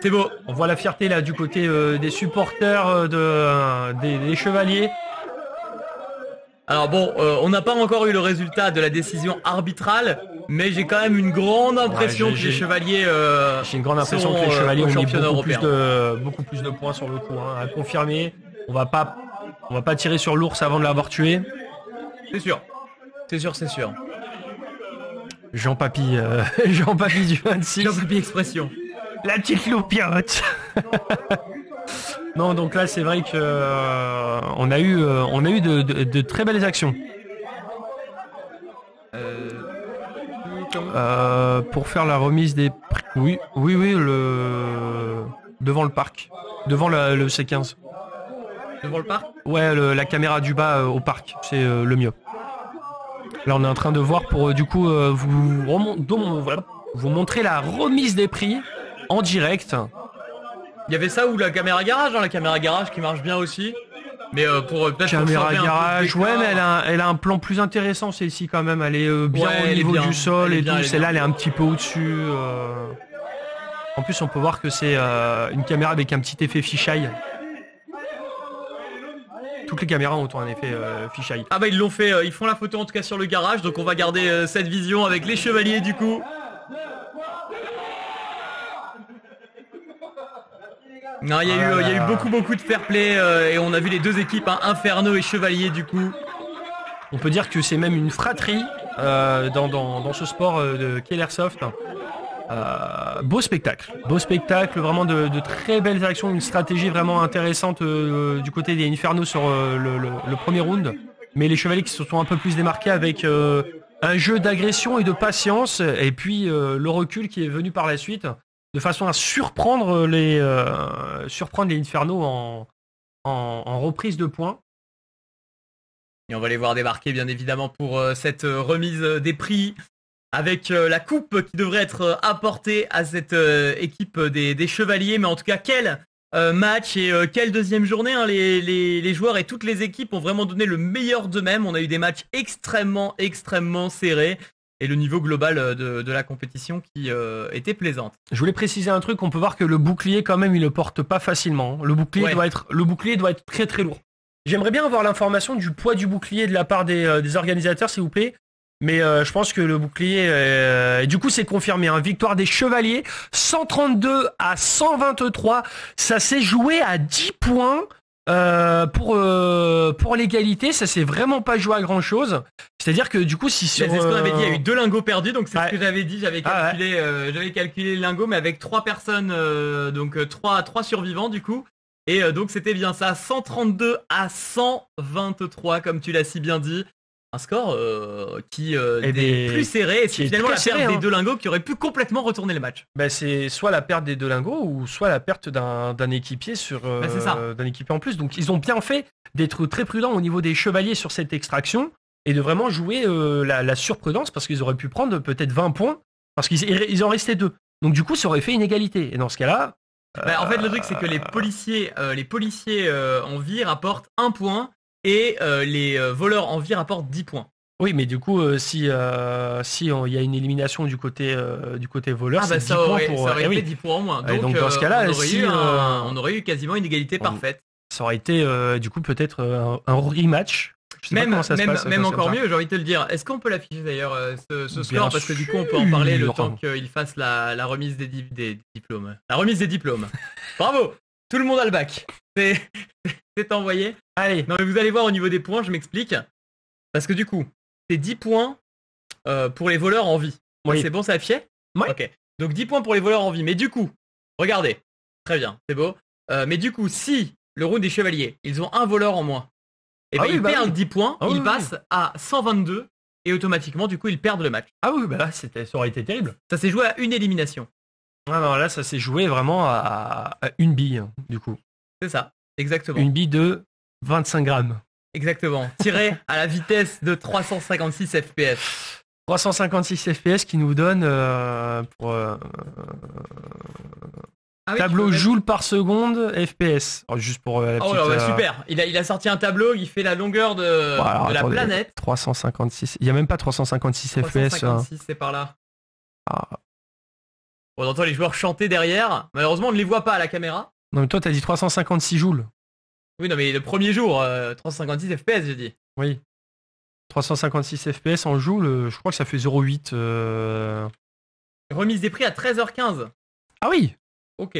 C'est beau. On voit la fierté là du côté des supporters des Chevaliers. Alors bon, on n'a pas encore eu le résultat de la décision arbitrale, mais j'ai quand même une grande impression que les Chevaliers j'ai une grande impression que les Chevaliers ont mis beaucoup plus de points sur le coup, hein, à confirmer. On va pas tirer sur l'ours avant de l'avoir tué. C'est sûr. Jean Papy du 26. Jean Papy expression. La petite loupiote. Non, donc là c'est vrai que on a eu de très belles actions. Pour faire la remise des prix. Oui, devant le parc, devant le C15. Devant le parc ? Ouais, la caméra du bas au parc, c'est le mieux. Là on est en train de voir pour du coup vous montrer la remise des prix en direct. Il y avait ça ou la caméra garage, la caméra garage qui marche bien aussi. Mais pour peut-être caméra garage, ouais, mais elle a un plan plus intéressant celle-ci quand même. Elle est bien au niveau du sol et tout. Celle-là, elle est un petit peu au-dessus. En plus, on peut voir que c'est une caméra avec un petit effet fisheye. Toutes les caméras ont un effet fisheye. Ah bah ils l'ont fait, ils font la photo en tout cas sur le garage, donc on va garder cette vision avec les chevaliers du coup. Non, il y a eu beaucoup de fair play et on a vu les deux équipes, Inferno et Chevalier du coup. On peut dire que c'est même une fratrie dans ce sport de Airsoft. Beau spectacle, vraiment de très belles actions, une stratégie vraiment intéressante du côté des Inferno sur le premier round. Mais les Chevaliers qui se sont un peu plus démarqués avec un jeu d'agression et de patience et puis le recul qui est venu par la suite de façon à surprendre les Inferno en reprise de points. Et on va les voir débarquer bien évidemment pour cette remise des prix avec la coupe qui devrait être apportée à cette équipe des Chevaliers. Mais en tout cas, quel match et quelle deuxième journée. Les joueurs et toutes les équipes ont vraiment donné le meilleur d'eux-mêmes. On a eu des matchs extrêmement serrés. Et le niveau global de la compétition qui était plaisante. Je voulais préciser un truc, on peut voir que le bouclier quand même il le porte pas facilement. Le bouclier doit être très très lourd. J'aimerais bien avoir l'information du poids du bouclier de la part des organisateurs s'il vous plaît. Mais je pense que le bouclier, du coup c'est confirmé, victoire des Chevaliers, 132-123, ça s'est joué à 10 points. Pour l'égalité, ça s'est vraiment pas joué à grand chose. C'est-à-dire que du coup, si sur c'est ce qu'on avait dit, il y a eu 2 lingots perdus, donc c'est ce que j'avais dit. J'avais calculé les lingots, mais avec 3 personnes, donc 3 survivants du coup. Et donc c'était bien ça, 132-123, comme tu l'as si bien dit. Un score qui est plus serré, et c'est finalement la perte des 2 lingots qui aurait pu complètement retourner le match. C'est soit la perte des 2 lingots ou soit la perte d'un équipier d'un équipier en plus. Donc ils ont bien fait d'être très prudents au niveau des Chevaliers sur cette extraction et de vraiment jouer la surprudence parce qu'ils auraient pu prendre peut-être 20 points parce qu'ils en restaient 2. Donc du coup ça aurait fait une égalité. Et dans ce cas-là... en fait le truc c'est que les policiers en vie rapportent 1 point. Et les voleurs en vie rapportent 10 points. Oui, mais du coup, si il y a une élimination du côté voleur, c'est 10 points pour... Ça aurait été 10 points en moins. Donc dans ce cas-là, on aurait eu quasiment une égalité parfaite. Ça aurait été du coup peut-être un rematch. Même encore mieux, j'ai envie de te le dire. Est-ce qu'on peut l'afficher d'ailleurs ce score parce que du coup on peut en parler le temps qu'il fasse la remise des diplômes. La remise des diplômes. Bravo. Tout le monde a le bac. C'est envoyé. Allez. Non mais vous allez voir au niveau des points, je m'explique. Parce que du coup, c'est 10 points pour les voleurs en vie. Oui. C'est bon, ça affiché ? Oui. Ok. Donc 10 points pour les voleurs en vie. Mais du coup, regardez. Très bien, c'est beau. Mais du coup, si le round des chevaliers, ils ont un voleur en moins, et ils perdent 10 points, ils passent à 122 et automatiquement, du coup, ils perdent le match. Ah oui, là, ça aurait été terrible. Ça s'est joué à une élimination. Ah non, là, ça s'est joué vraiment à une bille, du coup. C'est ça, exactement. Une bille de 25 grammes. Exactement. Tiré à la vitesse de 356 FPS. 356 FPS qui nous donne tableau joules par seconde FPS. Alors, juste pour la petite, super. Il a sorti un tableau, il fait la longueur de la planète. 356. Il n'y a même pas 356 FPS. 356, c'est par là. On entend les joueurs chanter derrière. Malheureusement, on ne les voit pas à la caméra. Non, mais toi, t'as dit 356 joules. Oui, non, mais le premier jour, 356 FPS, j'ai dit. Oui. 356 FPS en joules, je crois que ça fait 0,8. Remise des prix à 13h15. Ah oui. Ok.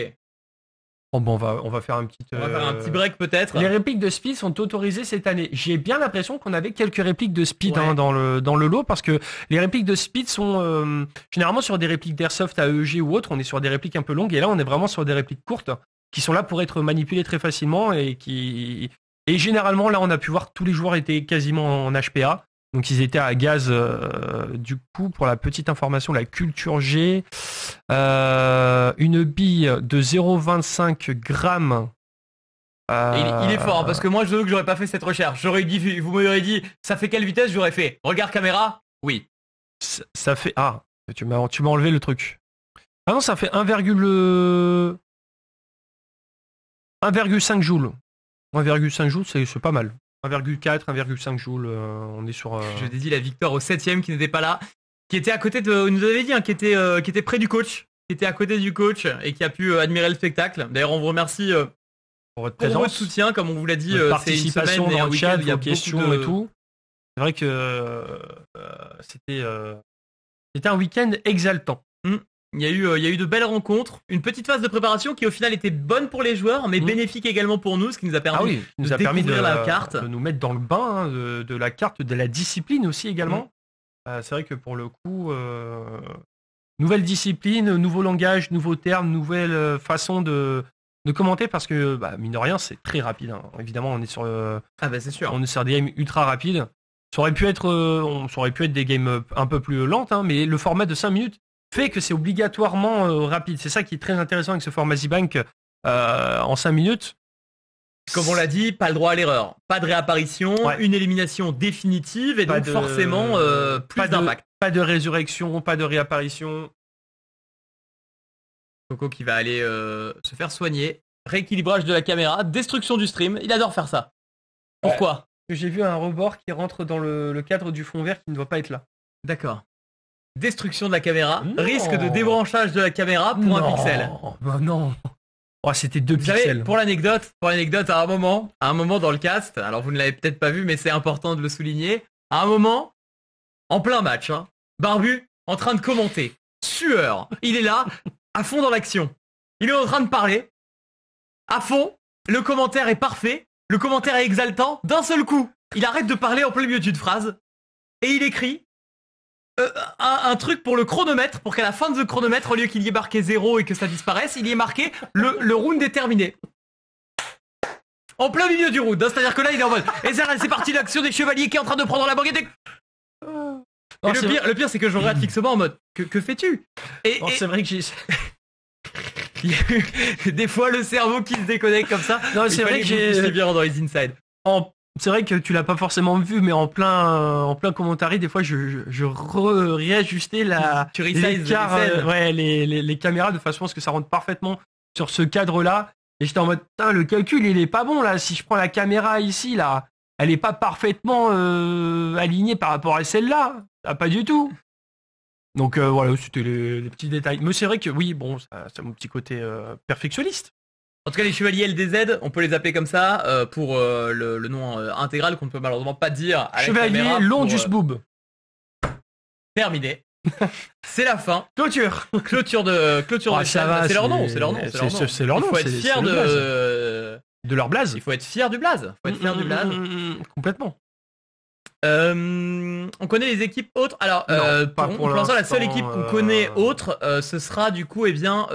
Bon, on va faire un petit break peut-être. Les répliques de speed sont autorisées cette année. J'ai bien l'impression qu'on avait quelques répliques de speed dans le lot parce que les répliques de speed sont généralement sur des répliques d'airsoft AEG ou autre. On est sur des répliques un peu longues et là on est vraiment sur des répliques courtes qui sont là pour être manipulées très facilement et généralement là on a pu voir que tous les joueurs étaient quasiment en HPA. Donc ils étaient à gaz, du coup, pour la petite information, la culture G, une bille de 0,25 grammes. Il est fort, hein, parce que moi, je veux que j'aurais pas fait cette recherche. Vous m'auriez dit, ça fait quelle vitesse? J'aurais fait, regarde caméra, oui. Ça fait... Ah, tu m'as enlevé le truc. Ah non, ça fait 1,5 joules. 1,5 joules, c'est pas mal. 1,4, 1,5 joules, on est sur... Je dédie la victoire au 7ème qui n'était pas là, qui était à côté de... nous avait dit, hein, qui était près du coach. qui était à côté du coach et qui a pu admirer le spectacle. D'ailleurs, on vous remercie pour votre présence, votre soutien, comme on vous l'a dit. C'est une semaine dans le chat, il y a questions et tout. C'est vrai que c'était un week-end exaltant. Il y a eu de belles rencontres, une petite phase de préparation qui au final était bonne pour les joueurs, mais bénéfique également pour nous, ce qui nous a permis de découvrir la carte, de nous mettre dans le bain de la carte, de la discipline aussi également. C'est vrai que pour le coup, nouvelle discipline, nouveau langage, nouveaux termes, nouvelle façon de commenter, parce que mine de rien c'est très rapide. Évidemment, on est sur c'est sûr. On est sur des games ultra rapides. Ça aurait pu être des games un peu plus lentes, mais le format de 5 minutes fait que c'est obligatoirement rapide. C'est ça qui est très intéressant avec ce format Z-Bank en 5 minutes. Comme on l'a dit, pas le droit à l'erreur. Pas de réapparition, une élimination définitive et donc forcément plus d'impact. Pas de résurrection, pas de réapparition. Coco qui va aller se faire soigner. Rééquilibrage de la caméra, destruction du stream. Il adore faire ça. Pourquoi ? J'ai vu un rebord qui rentre dans le cadre du fond vert qui ne doit pas être là. D'accord. Destruction de la caméra, risque de débranchage de la caméra pour un pixel. Non. Oh, c'était 2 pixels. Savez, pour l'anecdote, à un moment dans le cast, alors vous ne l'avez peut-être pas vu, mais c'est important de le souligner. À un moment, en plein match, Barbu en train de commenter, sueur. Il est là, à fond dans l'action. Il est en train de parler, à fond. Le commentaire est parfait, le commentaire est exaltant. D'un seul coup, il arrête de parler en plein milieu d'une phrase et il écrit un truc pour le chronomètre, pour qu'à la fin de ce chronomètre, au lieu qu'il y ait marqué 0 et que ça disparaisse, il y ait marqué le round est terminé. En plein milieu du round, c'est-à-dire que là il est en mode et c'est parti l'action des chevaliers qui est en train de prendre la baguette et le pire c'est que je regarde fixement en mode que fais-tu et c'est vrai que j'ai il y a eu des fois le cerveau qui se déconnecte comme ça. Non, c'est vrai que j'ai bien dans les inside. C'est vrai que tu l'as pas forcément vu, mais en plein commentaire, des fois je réajustais les caméras de façon à ce que ça rentre parfaitement sur ce cadre-là. Et j'étais en mode, putain, le calcul il est pas bon là. Si je prends la caméra ici là, elle est pas parfaitement alignée par rapport à celle-là. Pas du tout. Donc voilà, c'était les petits détails. Mais c'est vrai que oui, bon, c'est mon petit côté perfectionniste. En tout cas, les chevaliers LDZ, on peut les appeler comme ça pour le nom intégral qu'on ne peut malheureusement pas dire à la caméra. Chevalier Londus Boob. C'est la fin. Clôture de ça va, c'est leur nom. C'est leur nom. Il faut être fier de leur blaze. Il faut être fier du blaze. Complètement. On connaît les équipes autres. Alors, pour l'instant, la seule équipe qu'on connaît autre, ce sera du coup,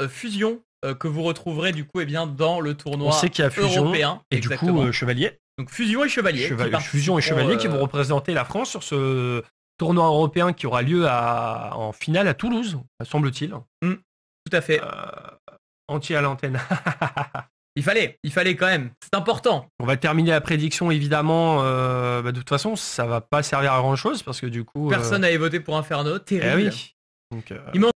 Fusion. Que vous retrouverez du coup dans le tournoi européen. On sait qu'il y a Fusion européen, et exactement. Du coup Chevalier. Donc Fusion et Chevalier. Fusion et Chevalier qui vont représenter la France sur ce tournoi européen qui aura lieu en finale à Toulouse, semble-t-il. Tout à fait. Entier à l'antenne. Il fallait quand même. C'est important. On va terminer la prédiction évidemment. De toute façon, ça va pas servir à grand chose parce que du coup. Personne n'avait voté pour Inferno. Terrible. Donc, il manque